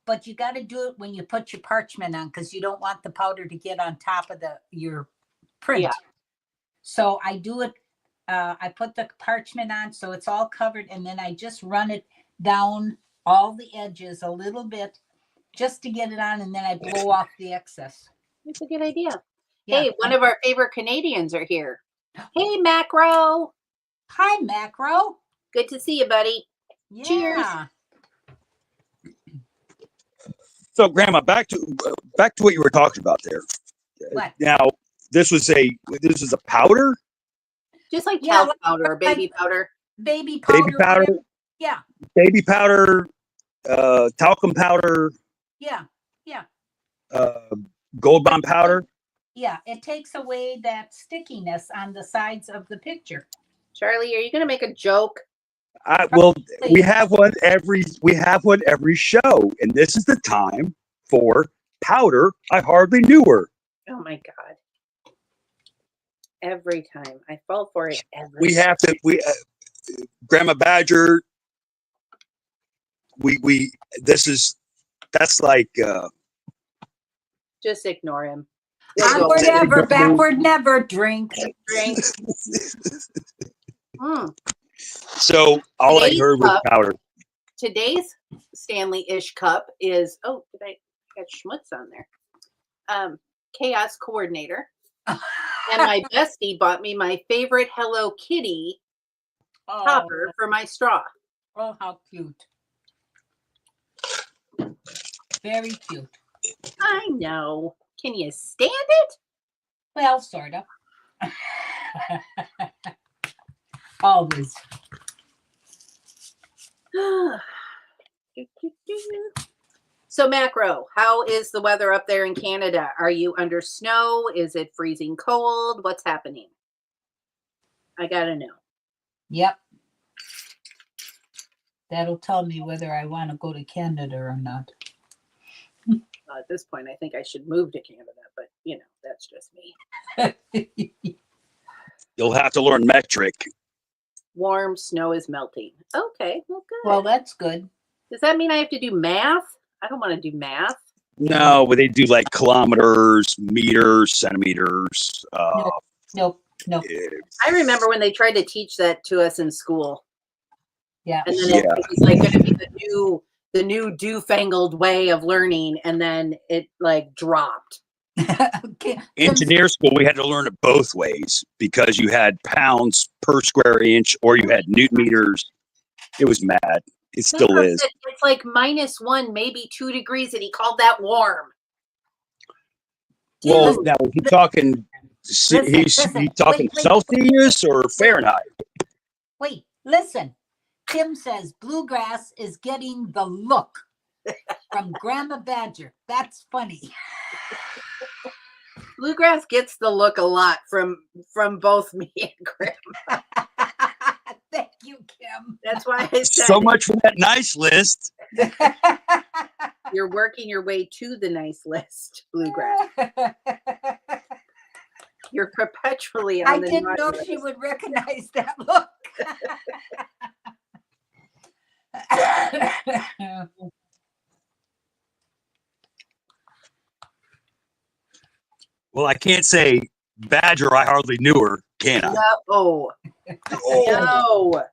but you got to do it when you put your parchment on, because you don't want the powder to get on top of your print. Yeah. So I do it. I put the parchment on so it's all covered, and then I just run it down all the edges a little bit just to get it on, and then I blow off the excess. That's a good idea. Yeah. Hey, one of our favorite Canadians are here. Hey, Macro. Hi, Macro. Good to see you, buddy. Yeah. Cheers. So, Grandma, back to what you were talking about there. What? Now, this was a powder. Just like talc powder or baby powder. Baby powder. Baby powder. Whatever. Yeah. Baby powder. Talcum powder. Yeah. Gold bond powder. Yeah, it takes away that stickiness on the sides of the picture. Charlie, are you going to make a joke? We have one every show, and this is the time for powder, I hardly knew her. Oh my God. Every time. I fall for it every We have to, Grandma Badger, that's like, Just ignore him. You'll go Onward away. ever, backward never. Drink. Drink. so all I Today's heard was cup- powder. Today's Stanley-ish cup is, I got schmutz on there. Chaos coordinator. And my bestie bought me my favorite Hello Kitty topper for my straw. Oh, how cute. Very cute. I know. Can you stand it? Well, sort of. Always. So, Macro, how is the weather up there in Canada? Are you under snow? Is it freezing cold? What's happening? I gotta know. Yep. That'll tell me whether I want to go to Canada or not. At this point, I think I should move to Canada, but that's just me. You'll have to learn metric. Warm, snow is melting. Okay, well, good. Well, that's good. Does that mean I have to do math? I don't want to do math. No, but they do like kilometers, meters, centimeters. Nope. I remember when they tried to teach that to us in school. Yeah. And then it was like going to be the new dewfangled way of learning, and then it like dropped. Okay. Engineer school, we had to learn it both ways because you had pounds per square inch or you had newton meters. It was mad. It still is. It's like -1, maybe 2 degrees, and he called that warm. Well, now is he talking? He's talking wait. Celsius or Fahrenheit? Wait, listen. Tim says bluegrass is getting the look from Grandma Badger. That's funny. Bluegrass gets the look a lot from both me and Grandma. Thank you, Kim. That's why I said So much for that nice list. you're working your way to the nice list, Bluegrass. You're perpetually on I the didn't know naughty she list. would recognize that look. Well, I can't say Badger. I hardly knew her, can I? No. Oh, No.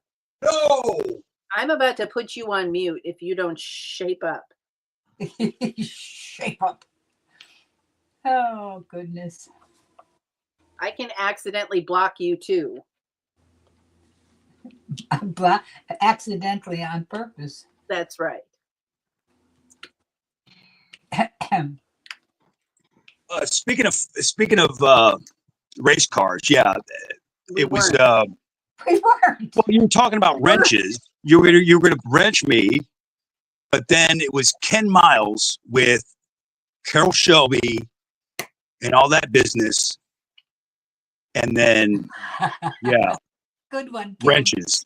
no. I'm about to put you on mute if you don't shape up. Shape up. Oh, goodness. I can accidentally block you too. Accidentally on purpose. That's right. Speaking of race cars, yeah, We it was. weren't. We weren't. Well, you were talking about wrenches. You were gonna wrench me, but then it was Ken Miles with Carol Shelby and all that business, and then yeah, Good one, Kim. wrenches.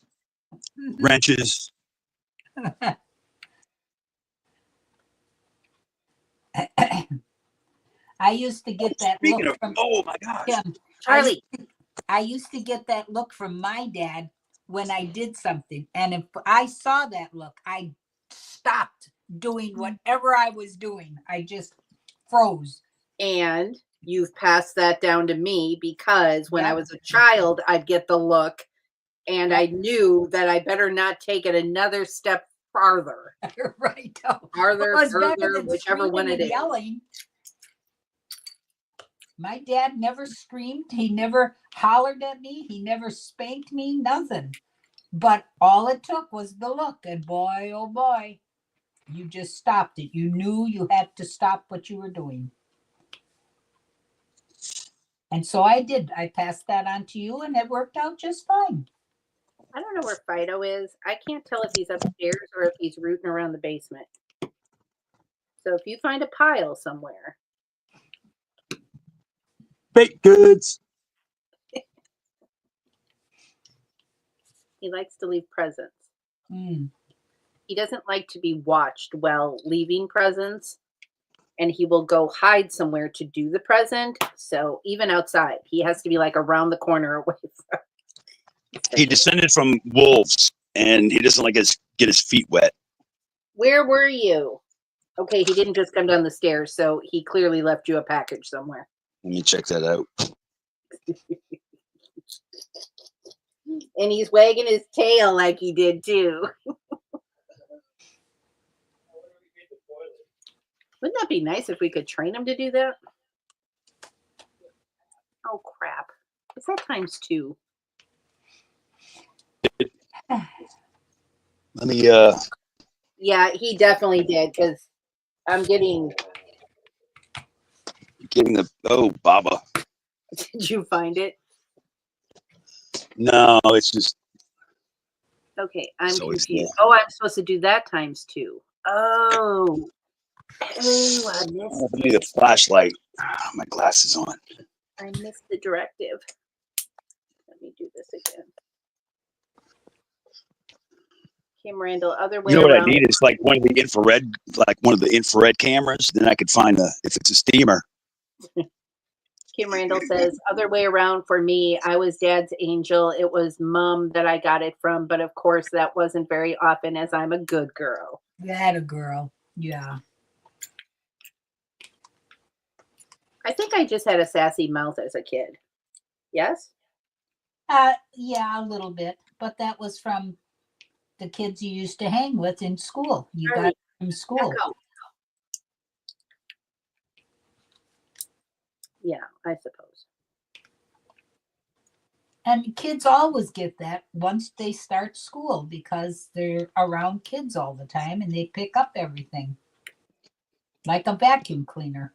I used to get that Speaking look of, from oh my gosh, Kim. Charlie. I used to get that look from my dad when I did something. And if I saw that look, I stopped doing whatever I was doing. I just froze. And you've passed that down to me because when I Yep. was a child, I'd get the look and I knew that I better not take it another step farther. Right. Farther, Well, it's better further, than whichever one screaming it and is. yelling. My dad never screamed. He never hollered at me. He never spanked me, nothing. But all it took was the look. And boy, oh boy, you just stopped it. You knew you had to stop what you were doing. And so I did. I passed that on to you, and it worked out just fine. I don't know where Fido is. I can't tell if he's upstairs or if he's rooting around the basement. So if you find a pile somewhere, baked goods. he likes to leave presents. Mm. He doesn't like to be watched while leaving presents. and he will go hide somewhere to do the present. So even outside, he has to be like around the corner away from. He descended from wolves, and he doesn't like get his feet wet. Where were you? Okay, he didn't just come down the stairs, so he clearly left you a package somewhere. Let me check that out. And he's wagging his tail like he did too. Wouldn't that be nice if we could train him to do that? Oh crap. Is that times 2? Let me Yeah, he definitely did, because I'm getting. oh, Baba. Did you find it? No, it's just Okay, I'm So it's confused. there. Oh, I'm supposed to do that times 2. Oh. Oh, I I need a flashlight. My glasses on. missed the directive. Let me do this again. Kim Randall, other way You know what I around. need is like one of the infrared cameras. Then I could find if it's a steamer. Kim Randall says, other way around for me. I was dad's angel. It was mom that I got it from. But of course, that wasn't very often, as I'm a good girl. That a girl. Yeah. I think I just had a sassy mouth as a kid. Yes? Yeah, a little bit. But that was from the kids you used to hang with in school. You got it from school. Echo. Yeah, I suppose. And kids always get that once they start school because they're around kids all the time and they pick up everything like a vacuum cleaner.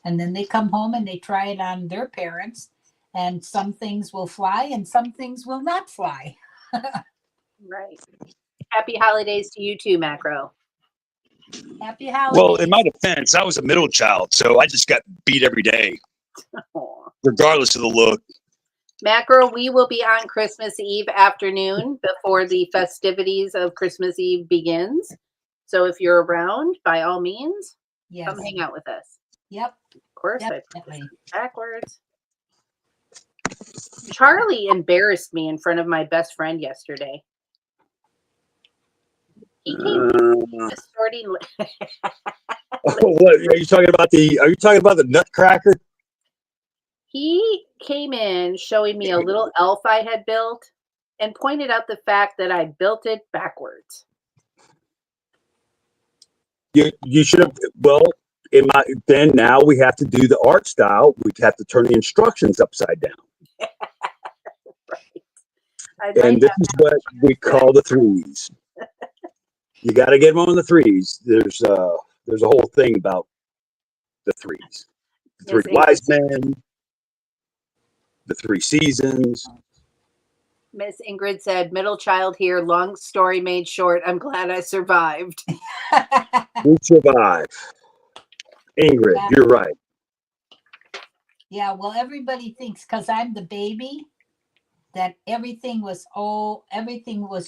And then they come home and they try it on their parents, and some things will fly and some things will not fly. Right. Happy holidays to you too, Macro. Happy holidays. Well, in my defense, I was a middle child, so I just got beat every day, Aw. regardless of the look. Macro, we will be on Christmas Eve afternoon before the festivities of Christmas Eve begins. So if you're around, by all means, Yes. come hang out with us. Yep. Of course, Definitely. I put it backwards. Charlie embarrassed me in front of my best friend yesterday. He came distorting. What are you talking about? Are you talking about the Nutcracker? He came in showing me a little elf I had built and pointed out the fact that I built it backwards. You should have. Well, then now we have to do the art style. We have to turn the instructions upside down. Right. And this is what we call the threes. You got to get them on the threes. There's a whole thing about the threes. The three wise men, the 3 seasons. Miss Ingrid said, middle child here, long story made short. I'm glad I survived. We survive. Ingrid, you're right. Yeah, well, everybody thinks because I'm the baby that everything was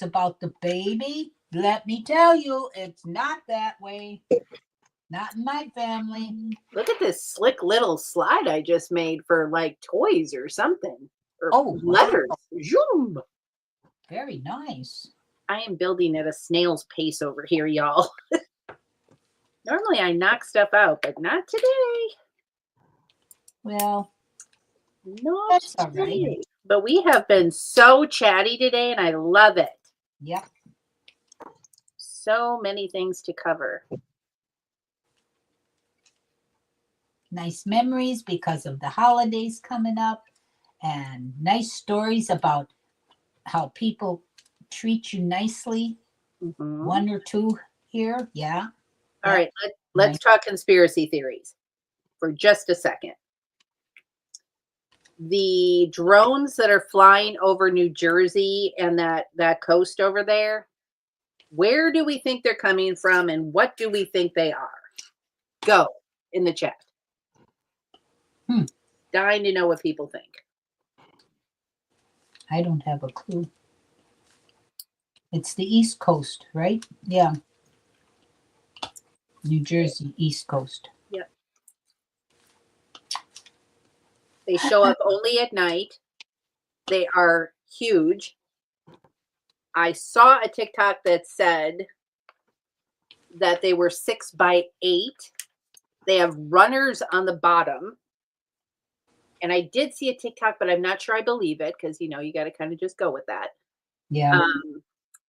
about the baby. Let me tell you, it's not that way. Not in my family. Look at this slick little slide I just made for like toys or something. Or letters. Zoom. Very nice. I am building at a snail's pace over here, y'all. Normally I knock stuff out, but not today. Well, that's all right. But we have been so chatty today, and I love it. Yep. So many things to cover. Nice memories because of the holidays coming up, and nice stories about how people treat you nicely. Mm-hmm. 1 or 2 here. Yeah. All right. Let's talk conspiracy theories for just a second. The drones that are flying over New Jersey and that coast over there, where do we think they're coming from and what do we think they are? Go in the chat. Dying to know what people think. I don't have a clue. It's the East Coast, right? Yeah. New Jersey, East Coast. They show up only at night. They are huge. I saw a TikTok that said that they were 6x8. They have runners on the bottom. And I did see a TikTok, but I'm not sure I believe it because, you got to kind of just go with that. Yeah.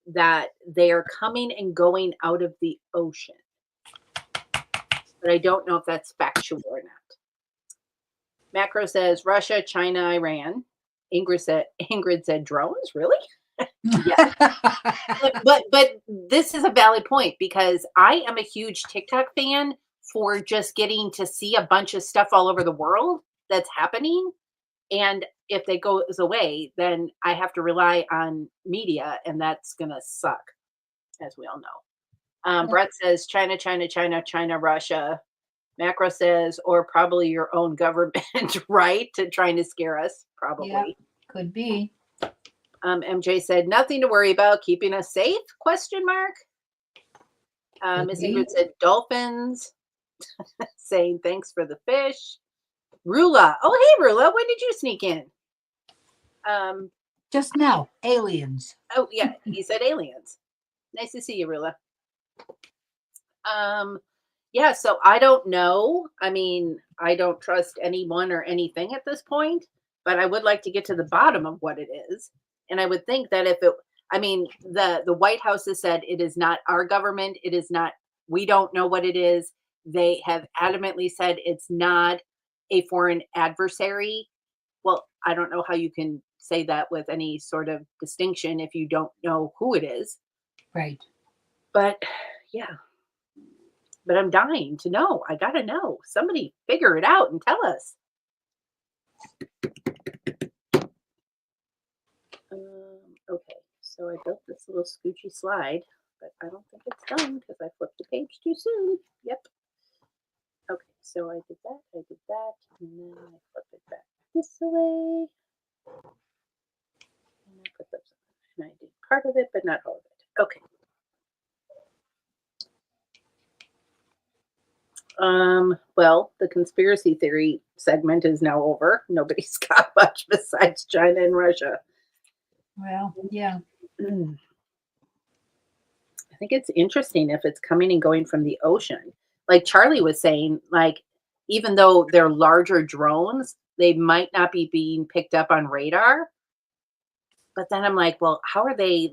That they are coming and going out of the ocean. But I don't know if that's factual or not. Macro says Russia, China, Iran. Ingrid said drones, really? Yeah. but this is a valid point because I am a huge TikTok fan for just getting to see a bunch of stuff all over the world that's happening. And if they goes away, then I have to rely on media, and that's gonna suck, as we all know. Brett says China, China, China, China, Russia. Macro says, or probably your own government, right? To trying to scare us, probably. Yeah, could be. MJ said, nothing to worry about, keeping us safe, question mark. Miss Ingrid said, dolphins, saying thanks for the fish. Rula. Oh, hey, Rula, when did you sneak in? Just now, aliens. Oh, yeah, he said aliens. Nice to see you, Rula. Yeah, so I don't know. I mean, I don't trust anyone or anything at this point, but I would like to get to the bottom of what it is. And I would think that the White House has said it is not our government. It is not, we don't know what it is. They have adamantly said it's not a foreign adversary. Well, I don't know how you can say that with any sort of distinction if you don't know who it is. Right. But yeah. But I'm dying to know. I gotta know. Somebody figure it out and tell us. Okay, so I built this little scoochy slide, but I don't think it's done because I flipped the page too soon. Yep. Okay, so I did that, and then I flipped it back this way. And I put those on. And I did part of it, but not all of it. Okay. Well, the conspiracy theory segment is now over. Nobody's got much besides China and Russia. Well, yeah. I think it's interesting if it's coming and going from the ocean. Like Charlie was saying, like, even though they're larger drones, they might not be being picked up on radar. But then I'm like, well, how are they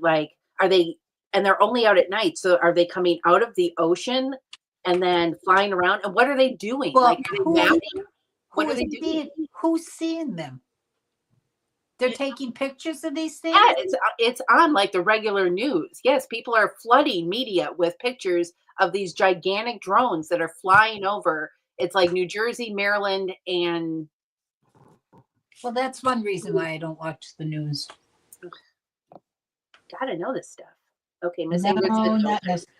and they're only out at night. So are they coming out of the ocean and then flying around? And what are they doing? Well, like, are they mapping? What are they doing? Who's seeing them? They're taking pictures of these things? Yeah, it's on like the regular news. Yes, people are flooding media with pictures of these gigantic drones that are flying over. It's like New Jersey, Maryland, and... Well, that's one reason why I don't watch the news. Gotta know this stuff. Okay, Miss No, Ingrid not necessarily.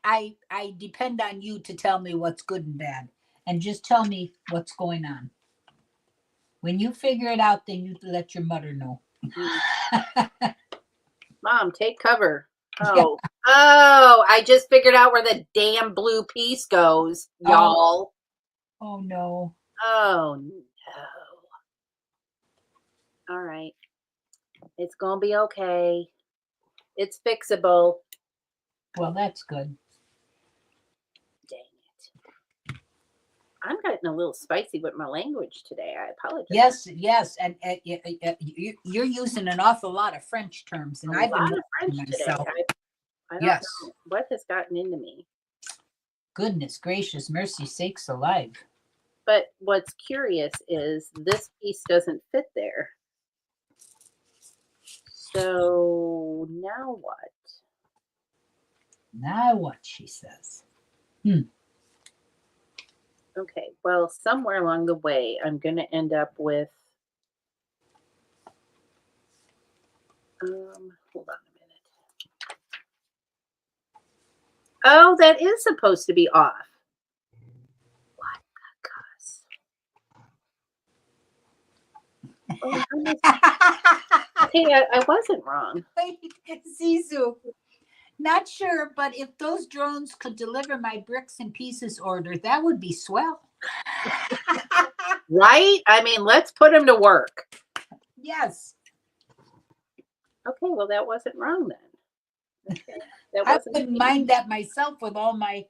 I depend on you to tell me what's good and bad, and just tell me what's going on. When you figure it out, then you let your mother know. Mom, take cover. Oh, oh! I just figured out where the damn blue piece goes, y'all. Oh no! Oh no! All right, it's gonna be okay. It's fixable. Well, that's good. Dang it. I'm getting a little spicy with my language today. I apologize. Yes, and you're using an awful lot of French terms, and I've been of French myself. today. I don't know what has gotten into me. Goodness gracious, mercy sakes alive. But what's curious is this piece doesn't fit there. So now what? Now what, she says. Okay, well, somewhere along the way, I'm going to end up with, hold on a minute. Oh, that is supposed to be off. What the cuss? Okay, I wasn't wrong. Wait, Zizou. Not sure, but if those drones could deliver my bricks and pieces order, that would be swell. Right? I mean, let's put them to work. Yes. Okay, well, that wasn't wrong then. Okay. That I wasn't wouldn't mind that myself with all my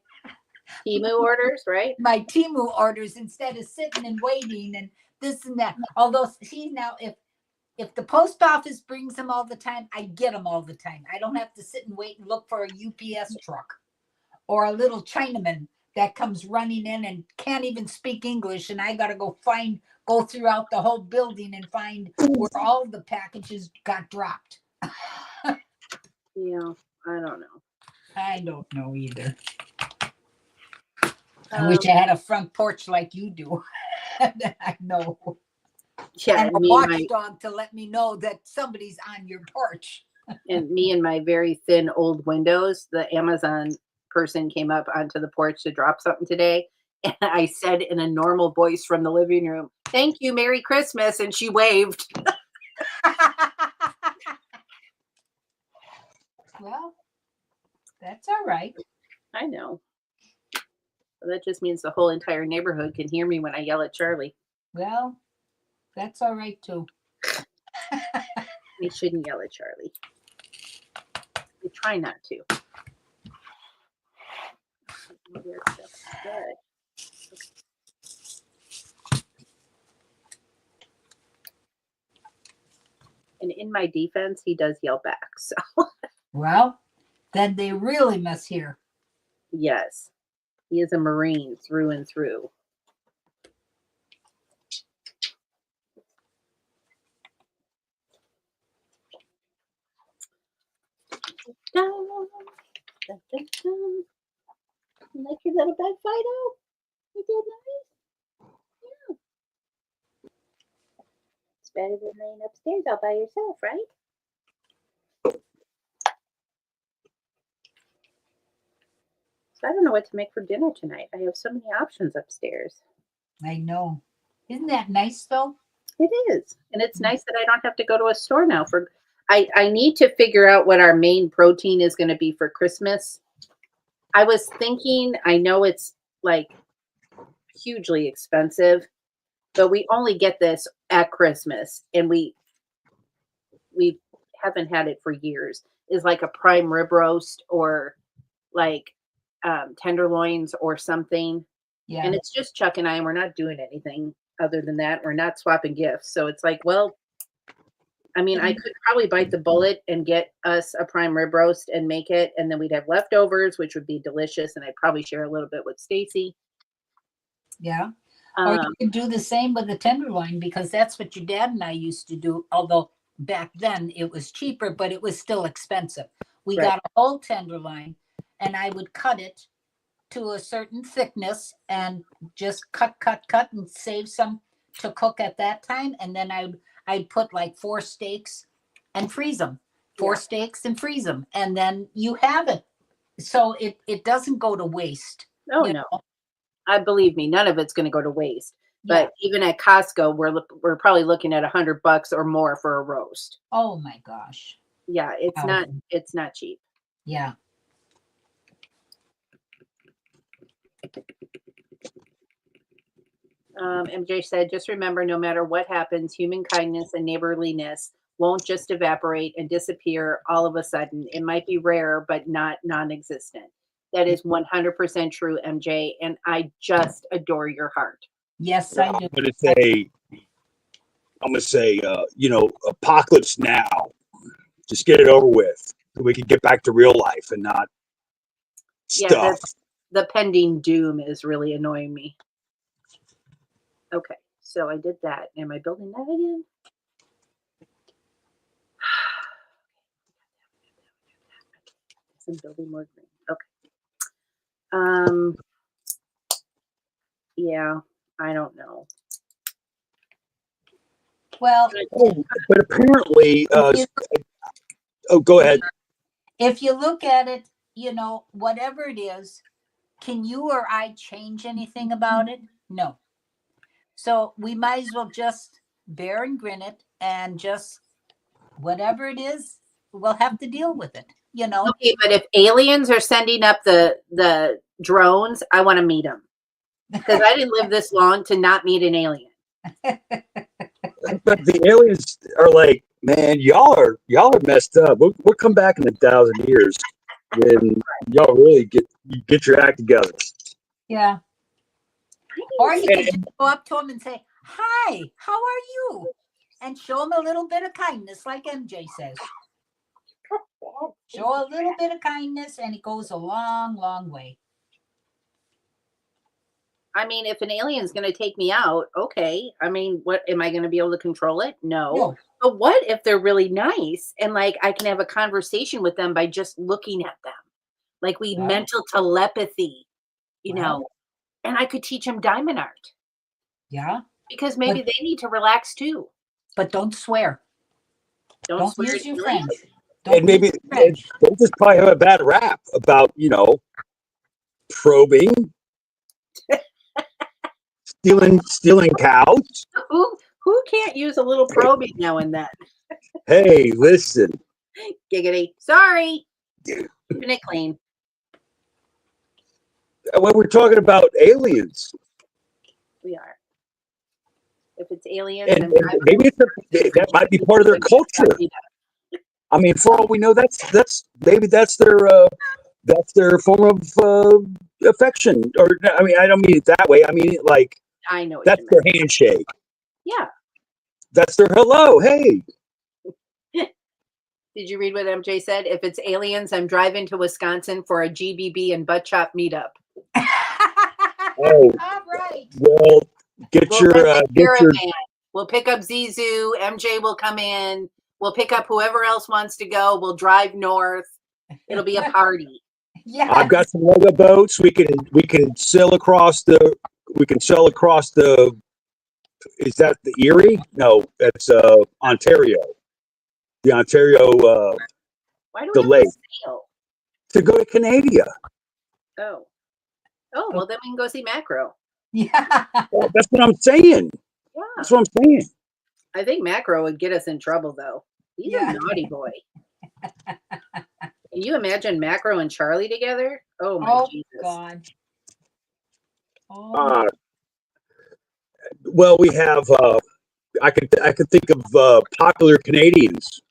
Temu orders, right? Temu orders instead of sitting and waiting and this and that. Although, see, now if the post office brings them all the time, I get them all the time. I don't have to sit and wait and look for a UPS truck or a little Chinaman that comes running in and can't even speak English, and I got to go throughout the whole building and find where all the packages got dropped. Yeah, I don't know. I don't know either. I wish I had a front porch like you do. I know. Yeah, And a watchdog to let me know that somebody's on your porch. and me and my very thin old windows, the Amazon person came up onto the porch to drop something today. And I said in a normal voice from the living room, "Thank you, Merry Christmas." And she waved. Well, that's all right. I know. So that just means the whole entire neighborhood can hear me when I yell at Charlie. Well, that's all right too. We shouldn't yell at Charlie. We try not to. Good. And in my defense, he does yell back. So, Well, then they really must hear. yes, he is a Marine through and through. Like your little bed, Fido? You did nice? Yeah. It's better than laying upstairs all by yourself, right? So I don't know what to make for dinner tonight. I have so many options upstairs. I know. Isn't that nice though? It is. And it's nice that I don't have to go to a store now for I need to figure out what our main protein is going to be for Christmas. I was thinking, I know it's like hugely expensive, but we only get this at Christmas and we haven't had it for years. Is like a prime rib roast or like tenderloins or something. Yeah. And it's just Chuck and I, and we're not doing anything other than that. We're not swapping gifts. So it's like, well, I mean, I could probably bite the bullet and get us a prime rib roast and make it, and then we'd have leftovers, which would be delicious, and I'd probably share a little bit with Stacy. Yeah. Or you could do the same with the tenderloin because that's what your dad and I used to do. Although back then it was cheaper, but it was still expensive. We got a whole tenderloin and I would cut it to a certain thickness and just cut and save some to cook at that time. And then I'd put like 4 steaks and freeze them. 4 steaks and freeze them. And then you have it. So it doesn't go to waste. Oh, no. I believe me, none of it's going to go to waste. But even at Costco, we're probably looking at $100 or more for a roast. Oh my gosh. Yeah, it's not cheap. Yeah. MJ said, just remember, no matter what happens, human kindness and neighborliness won't just evaporate and disappear all of a sudden. It might be rare, but not non-existent. That is 100% true, MJ. And I just adore your heart. Yes, I do. I'm going to say, apocalypse now. Just get it over with so we can get back to real life and not stuff. The pending doom is really annoying me. Okay, so I did that. Am I building that again? I'm building more green. Okay. Yeah, I don't know. Well, but apparently, go ahead. If you look at it, whatever it is, can you or I change anything about it? No. So we might as well just bear and grin it and just whatever it is, we'll have to deal with it, Okay, but if aliens are sending up the drones, I want to meet them because I didn't live this long to not meet an alien. But the aliens are like, man, y'all are messed up. We'll come back in 1,000 years when y'all really get your act together. Yeah. Or he could just go up to him and say, "Hi, how are you?" And show him a little bit of kindness, like MJ says. Show a little bit of kindness, and it goes a long, long way. I mean, if an alien's going to take me out, okay. I mean, what am I going to be able to control it? No. But what if they're really nice and like I can have a conversation with them by just looking at them? Like mental telepathy, you know, and I could teach them diamond art. Yeah. Because maybe they need to relax too. But don't swear. Don't swear use at your aliens. French. And maybe they just probably have a bad rap about, probing, stealing cows. Who can't use a little probing now and then? Hey, listen. Giggity. Sorry. Keeping it clean. When we're talking about aliens. We are. If it's aliens, and maybe that might be part of their culture. I mean, for all we know, that's their form of affection. Or I mean, I don't mean it that way. I mean it like I know that's their handshake. Yeah. That's their hello. Hey. Did you read what MJ said? If it's aliens, I'm driving to Wisconsin for a GBB and butt chop meetup. Oh, all right. Well, get your. We'll pick up Zizou. MJ will come in. We'll pick up whoever else wants to go. We'll drive north. It'll be a party. Yeah. I've got some Lego boats. We can sail across the. Is that the Erie? No, that's Ontario. The Ontario. Why do the we lake have to sail? To go to Canada. Oh, well, then we can go see Macro. Yeah. Well, that's what I'm saying. Yeah. That's what I'm saying. I think Macro would get us in trouble, though. He's a naughty boy. Can you imagine Macro and Charlie together? Oh, my Jesus. God. Well, we have. I could think of popular Canadians.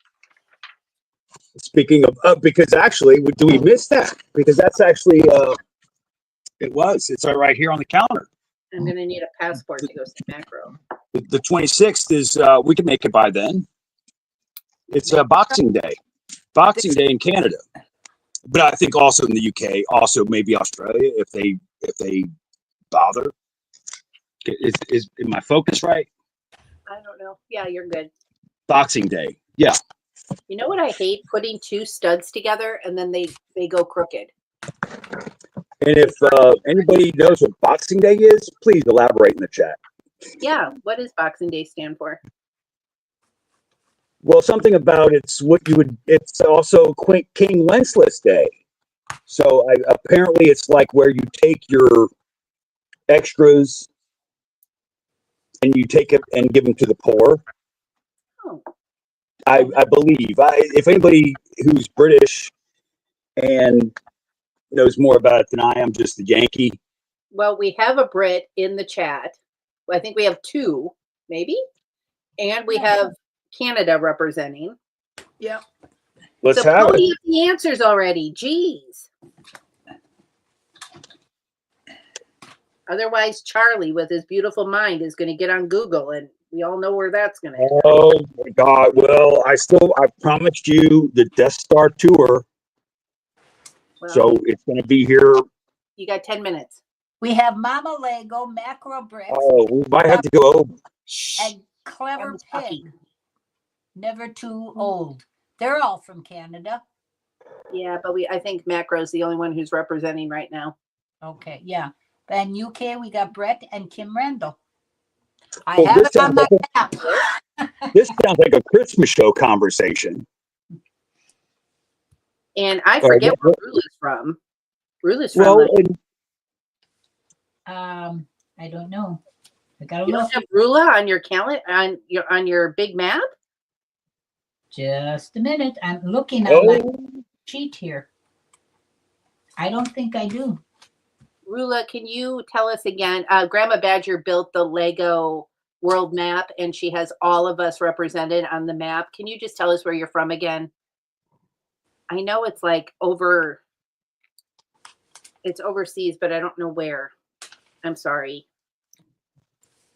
Speaking of, because actually, do we miss that? Because that's actually, it's right here on the counter. I'm going to need a passport to go see Macro. The 26th is, we can make it by then. It's Boxing Day. Boxing Day in Canada. But I think also in the UK, also maybe Australia, if they bother. Is my focus right? I don't know. Yeah, you're good. Boxing Day. Yeah. You know what I hate? Putting two studs together and then they go crooked. And if anybody knows what Boxing Day is, please elaborate in the chat. Yeah. What does Boxing Day stand for? Well, something about it's also King Wenceslas Day. So apparently it's like where you take your extras and you take it and give them to the poor. Oh. I believe. If anybody who's British and knows more about it than I am, just the Yankee. Well, we have a Brit in the chat. I think we have two, maybe. And we have Canada representing. Yeah. Let's have it. You have the answers already. Jeez. Otherwise, Charlie, with his beautiful mind, is going to get on Google, and we all know where that's going to happen. Oh my God! Well, I promised you the Death Star tour, so it's going to be here. You got 10 minutes. We have Mama Lego, Macro Bricks. Oh, we might have to go over. And Clever Pig. Never Too Old. They're all from Canada. Yeah, but I think Macro's the only one who's representing right now. Okay, yeah. And UK, we got Brett and Kim Randall. I have it on my map. This sounds like a Christmas show conversation. And I forget where Rula's from. Rula's from. I don't know. I gotta you look. Don't have Rula on your calendar on your big map? Just a minute. I'm looking at my sheet here. I don't think I do. Rula, can you tell us again? Grandma Badger built the Lego world map, and she has all of us represented on the map. Can you just tell us where you're from again? I know it's like it's overseas, but I don't know where. I'm sorry.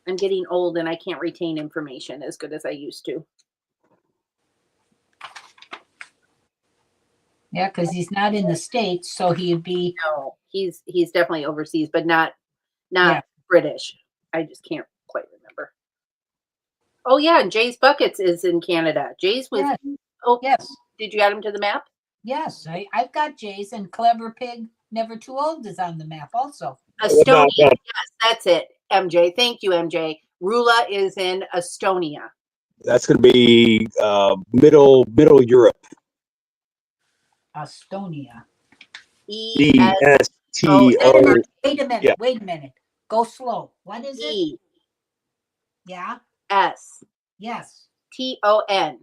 I'm getting old and I can't retain information as good as I used to. Yeah, because he's not in the States, so he'd be. No, he's definitely overseas, but not Yeah. British. I just can't quite remember. Oh yeah, and Jay's Buckets is in Canada. Jay's was. Yes. Oh Yes. Did you add him to the map? Yes, I've got Jay's, and Clever Pig Never Too Old is on the map also. Estonia. Yes, that's it. MJ. Thank you, MJ. Rula is in Estonia. That's going to be middle Europe. Estonia. ESTO. Wait a minute. Yeah. Wait a minute. Go slow. What is it? E Yeah. S Yes. TON.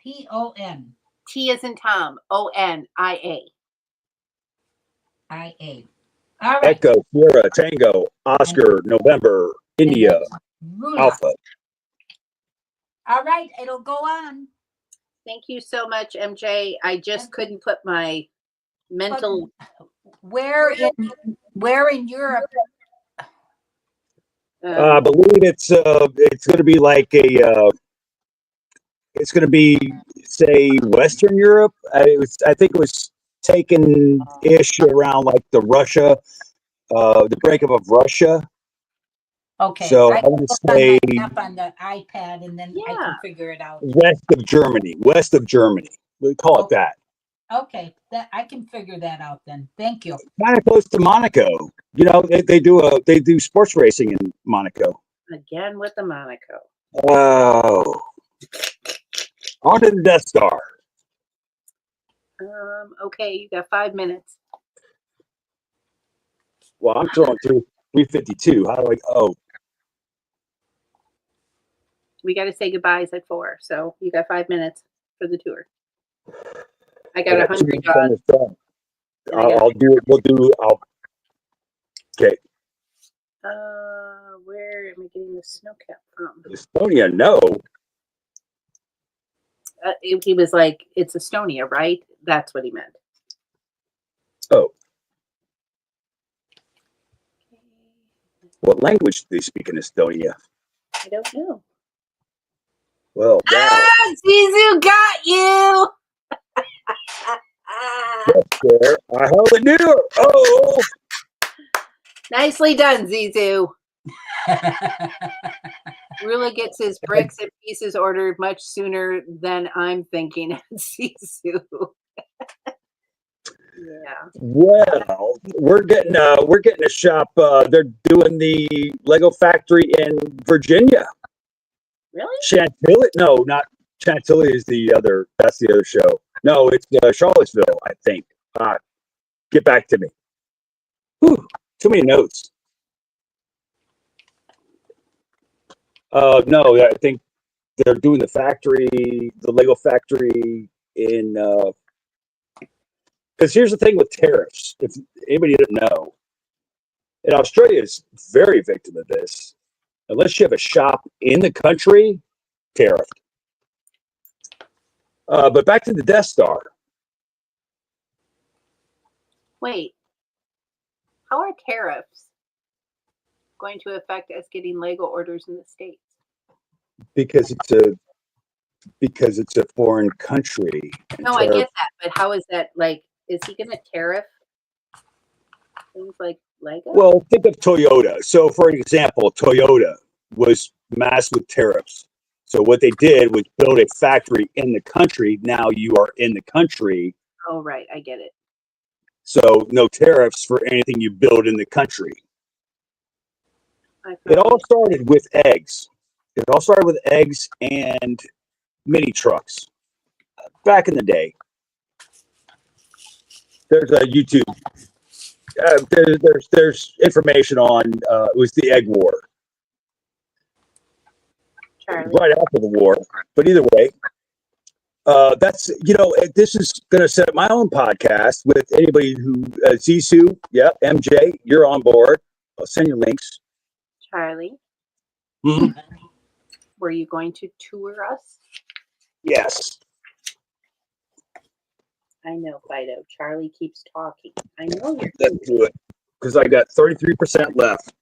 PON. T as in Tom. ONIA. IA. All right. Echo, Sierra, Tango, Oscar, November, India, Rula. Alpha. All right, it'll go on. Thank you so much, MJ. I just couldn't put my mental. Where in Europe? I believe it's going to be like it's going to be, say, Western Europe. I think it was taken ish around like the breakup of Russia. Okay. So I I can would look say on my map on the iPad, and then I can figure it out. west of Germany. We call it that. Okay, that I can figure that out then. Thank you. Kind of close to Monaco. You know, they do sports racing in Monaco. Again with the Monaco. Oh, on to the Death Star. Okay, you got 5 minutes. Well, I'm throwing through 352. How do I? Oh, We got to say goodbyes at 4, so you got 5 minutes for the tour. I got 100 dogs. I'll do it. Okay. Where am I getting the snow cap from? Estonia, no. He was like, it's Estonia, right? That's what he meant. Oh. What language do they speak in Estonia? I don't know. Well, wow. Zizu got you! There. I hardly knew her. Oh. Nicely done, Zizu. Rula gets his bricks and pieces ordered much sooner than I'm thinking. Zizu. Yeah. Well, we're getting a shop. They're doing the Lego factory in Virginia. Really? Chantilly? No, not Chantilly. Is the other? That's the other show. No, it's Charlottesville, I think. Get back to me. Whew, too many notes. No, I think they're doing the Lego factory in. Because here's the thing with tariffs. If anybody didn't know, and Australia is very victim of this. Unless you have a shop in the country, tariffed. But back to the Death Star. Wait. How are tariffs going to affect us getting Lego orders in the States? Because it's a foreign country. No, I get that, but how is that like? Is he going to tariff things like Lego? Well, think of Toyota. So, for example, Toyota was masked with tariffs. So what they did was build a factory in the country. Now you are in the country. Oh, right. I get it. So no tariffs for anything you build in the country. It all started with eggs. It all started with eggs and mini trucks back in the day. There's a YouTube. There's information on it was the egg war. Charlie. Right after the war, but either way, that's this is going to set up my own podcast with anybody who Zissou, yeah, MJ, you're on board. I'll send you links. Charlie. Mm-hmm. were you going to tour us? Yes. I know, Fido. Charlie keeps talking. I know you're. Let's do it. Because I got 33% left.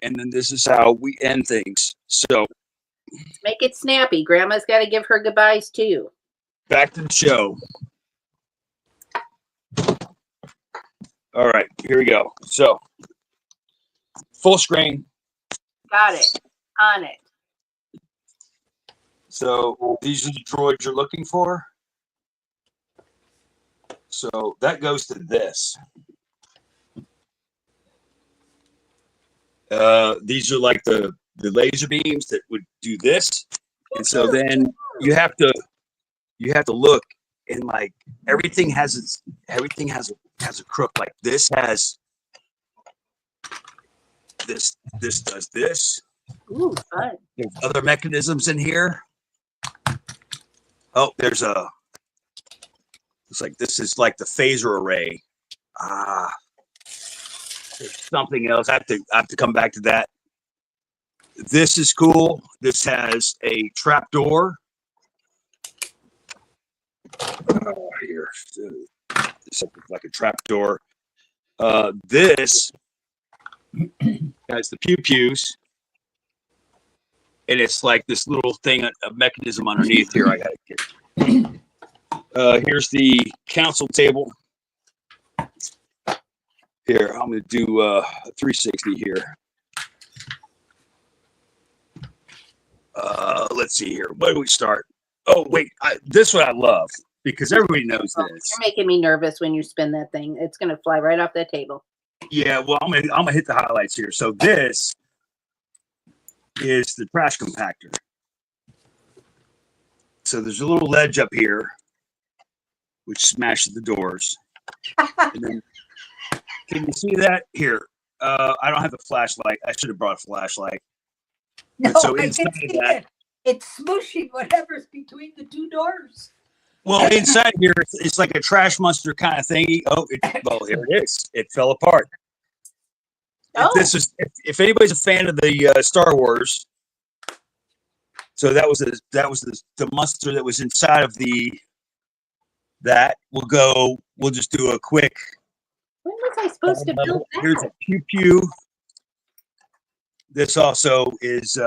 And then this is how we end things. So Make it snappy. Grandma's got to give her goodbyes too. back to the show. All right, here we go. So full screen. Got it. On it. So these are the droids you're looking for. So that goes to this. These are like the laser beams that would do this. And so then you have to look, and like everything has a crook. Like this has this does this. Ooh, fun. There's other mechanisms in here. Oh, it's like this is like the phaser array. There's something else. I have to come back to that. This is cool. This has a trap door. Here, this is like a trap door. This has the pew pews, and it's like this little thing, a mechanism underneath here. I gotta get. Here's the council table. Here, I'm gonna do a 360 here. Let's see here. Where do we start? Oh wait, this one I love because everybody knows this. You're making me nervous when you spin that thing. It's gonna fly right off that table. Yeah, well, I'm gonna hit the highlights here. So this is the trash compactor. So there's a little ledge up here, which smashes the doors. And then, can you see that here? I don't have a flashlight. I should have brought a flashlight. No, So I inside can see that- it. It's smushing whatever's between the two doors. Well, inside here, it's like a trash monster kind of thingy. Oh, well, here it is. It fell apart. Oh. If anybody's a fan of the Star Wars, so that was the monster that was inside of that. We'll just do a quick. When was I supposed to build that? Here's a pew pew. This also is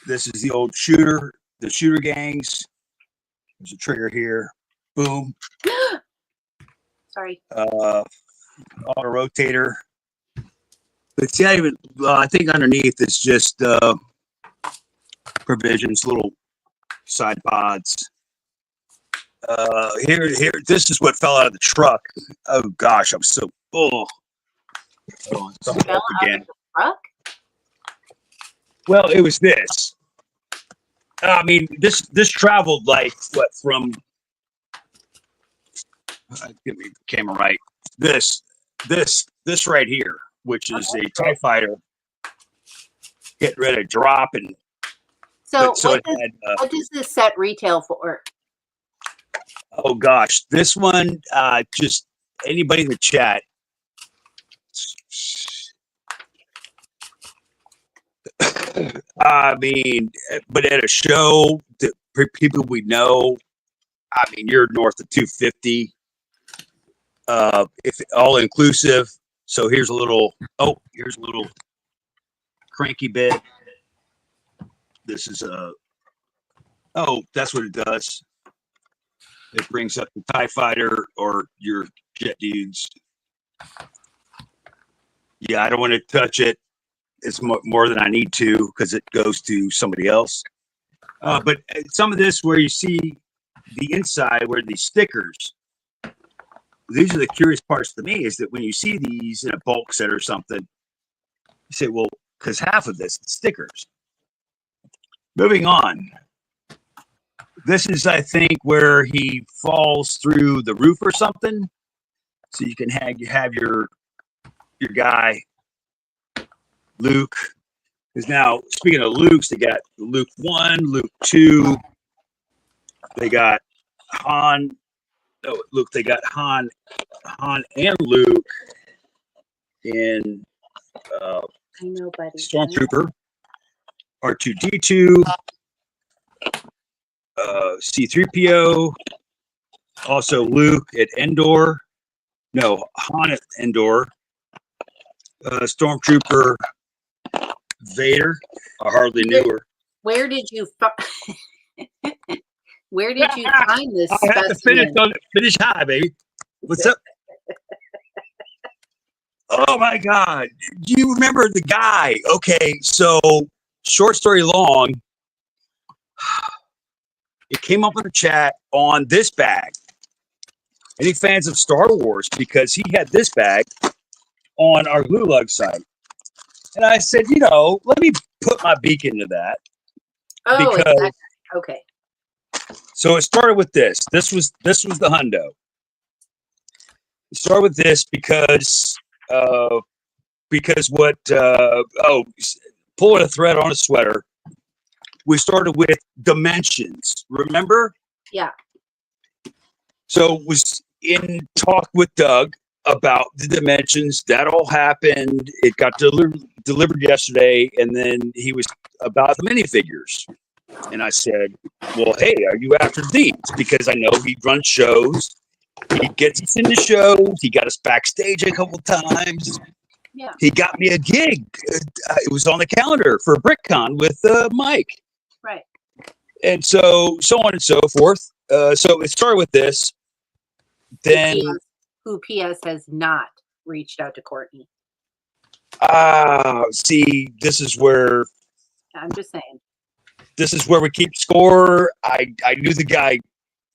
this is the old shooter, the shooter gangs. There's a trigger here. Boom. Sorry. Auto rotator. But see, I think underneath it's just provisions, little side pods. Here, this is what fell out of the truck. Oh gosh, I'm so full. Hold on, something Fell up out again. of the truck? Well, it was this. I mean, this traveled like what from? Give me the camera right. This right here, which is a TIE fighter, getting ready to drop, and So, what does this set retail for? oh gosh, this one, just anybody in the chat. I mean, but at a show that people we know, I mean, you're north of 250. If all inclusive. So here's a little cranky bit. This is that's what it does. It brings up the TIE fighter or your jet dudes. Yeah, I don't want to touch it. It's more than I need to because it goes to somebody else. But some of this where you see the inside, where these stickers, these are the curious parts to me, is that when you see these in a bulk set or something, you say, well, because half of this is stickers. Moving on. This is, I think, where he falls through the roof or something. So you can have your guy, Luke. Because now, speaking of Luke's, they got Luke 1, Luke 2. They got Han. Oh, look, they got Han and Luke in I know, buddy. Stormtrooper. R2D2, C3PO, also Luke at Endor. No, Han at Endor. Stormtrooper Vader. I hardly knew her. Where did you where did you find this I have to finish specimen? finish high, baby. What's up? Oh my God. Do you remember the guy? Okay, so short story long, it came up in the chat on this bag. Any fans of Star Wars? Because he had this bag on our Glue Lug site. And I said, let me put my beak into that. Oh, because, exactly. Okay. So it started with this. This was the hundo. It started with this because pulling a thread on a sweater. We started with dimensions. Remember? Yeah. So it was in talk with Doug about the dimensions. That all happened. It got delivered yesterday, and then he was about the minifigures. And I said, well, hey, are you after these? Because I know he runs shows. He gets us into shows. He got us backstage a couple times. Yeah. He got me a gig. It was on the calendar for BrickCon with Mike. Right. And so on and so forth. So it started with this. Then who PS has not reached out to Courtney. See, this is where I'm just saying. This is where we keep score. I knew the guy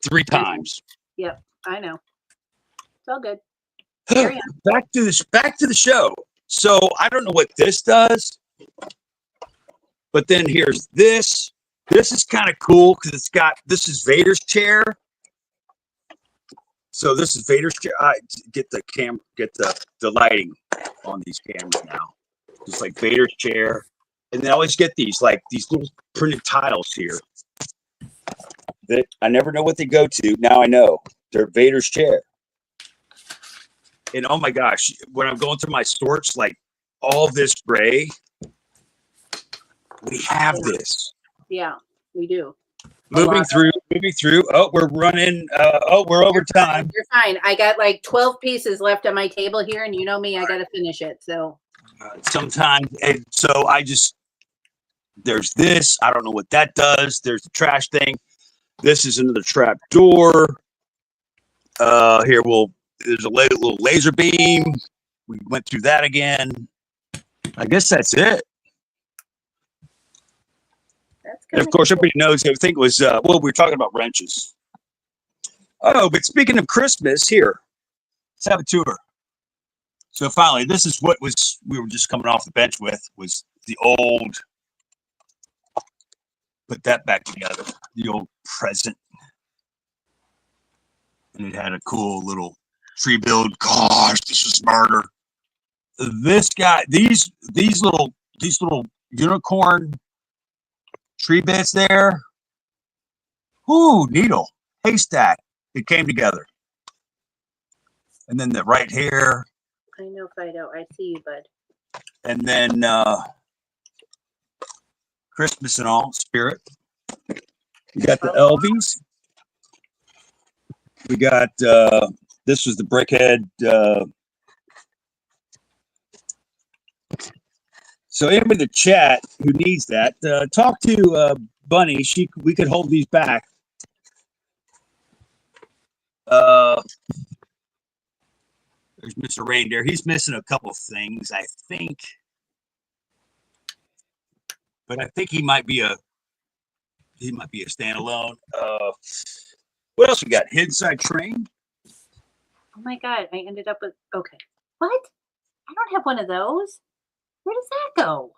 3 times. Yep, I know. It's all good. Back to the show. So I don't know what this does, but then here's this. This is kind of cool because this is Vader's chair. So this is Vader's chair. Get the lighting on these cameras now. Just like Vader's chair. And then I always get these little printed tiles here that I never know what they go to. Now I know they're Vader's chair. And oh my gosh, when I'm going through my storage, like all this gray, we have this. Yeah, we do. Moving through. Oh, we're running. We're over time. You're fine. I got like 12 pieces left on my table here, and you know me, I got to finish it. So sometimes, and so there's this. I don't know what that does. There's the trash thing. This is another trap door. Here, there's a little laser beam. We went through that again. I guess that's it. And of course, everybody knows. I think it was, we were talking about wrenches. Oh, but speaking of Christmas, here, let's have a tour. So finally, this is what we were just coming off the bench with, was the old, put that back together, the old present. And it had a cool little tree build. Gosh, this is murder. This guy, these little unicorn tree bits there. Ooh, needle, haystack. It came together. And then the right here. I know, Fido. I see you, bud. And then Christmas and all, spirit. We got the Elvies. We got, this was the Brickhead. So anybody in the chat who needs that, talk to Bunny. We could hold these back. There's Mr. Reindeer. He's missing a couple things, I think. But I think he might be a standalone. What else we got? Hidden Side Train. Oh my God, I ended up with, okay. What? I don't have one of those. Where does that go?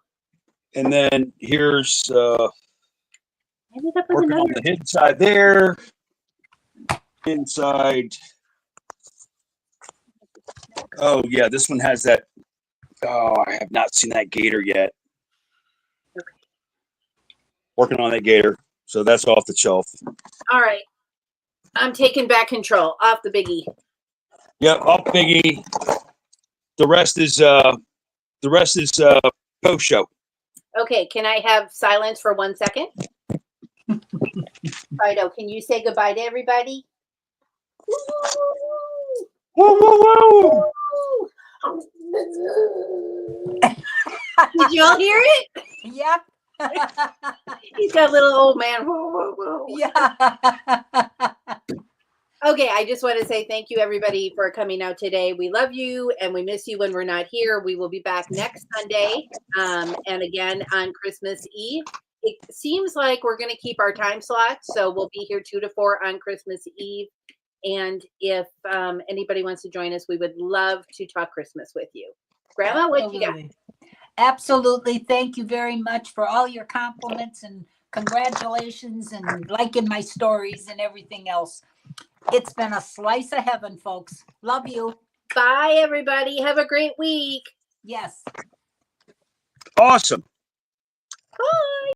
And then here's I ended up with working another. on the hidden side there. Inside. Oh yeah, this one has that. Oh, I have not seen that gator yet. Okay. Working on that gator. So that's off the shelf. All right. I'm taking back control. Off the biggie. Yep, off Biggie. The rest is post show. Okay, can I have silence for 1 second? Fido, can you say goodbye to everybody? Woo, woo, woo. Did y'all hear it? Yep. He's got little old man. Yeah. Okay, I just want to say thank you, everybody, for coming out today. We love you, and we miss you when we're not here. We will be back next Sunday, and again on Christmas Eve. It seems like we're going to keep our time slots, so we'll be here 2 to 4 on Christmas Eve. And if anybody wants to join us, we would love to talk Christmas with you. Grandma, what you got? Absolutely. Absolutely. Thank you very much for all your compliments and congratulations and liking my stories and everything else. It's been a slice of heaven, folks. Love you. Bye, everybody. Have a great week. Yes. Awesome. Bye.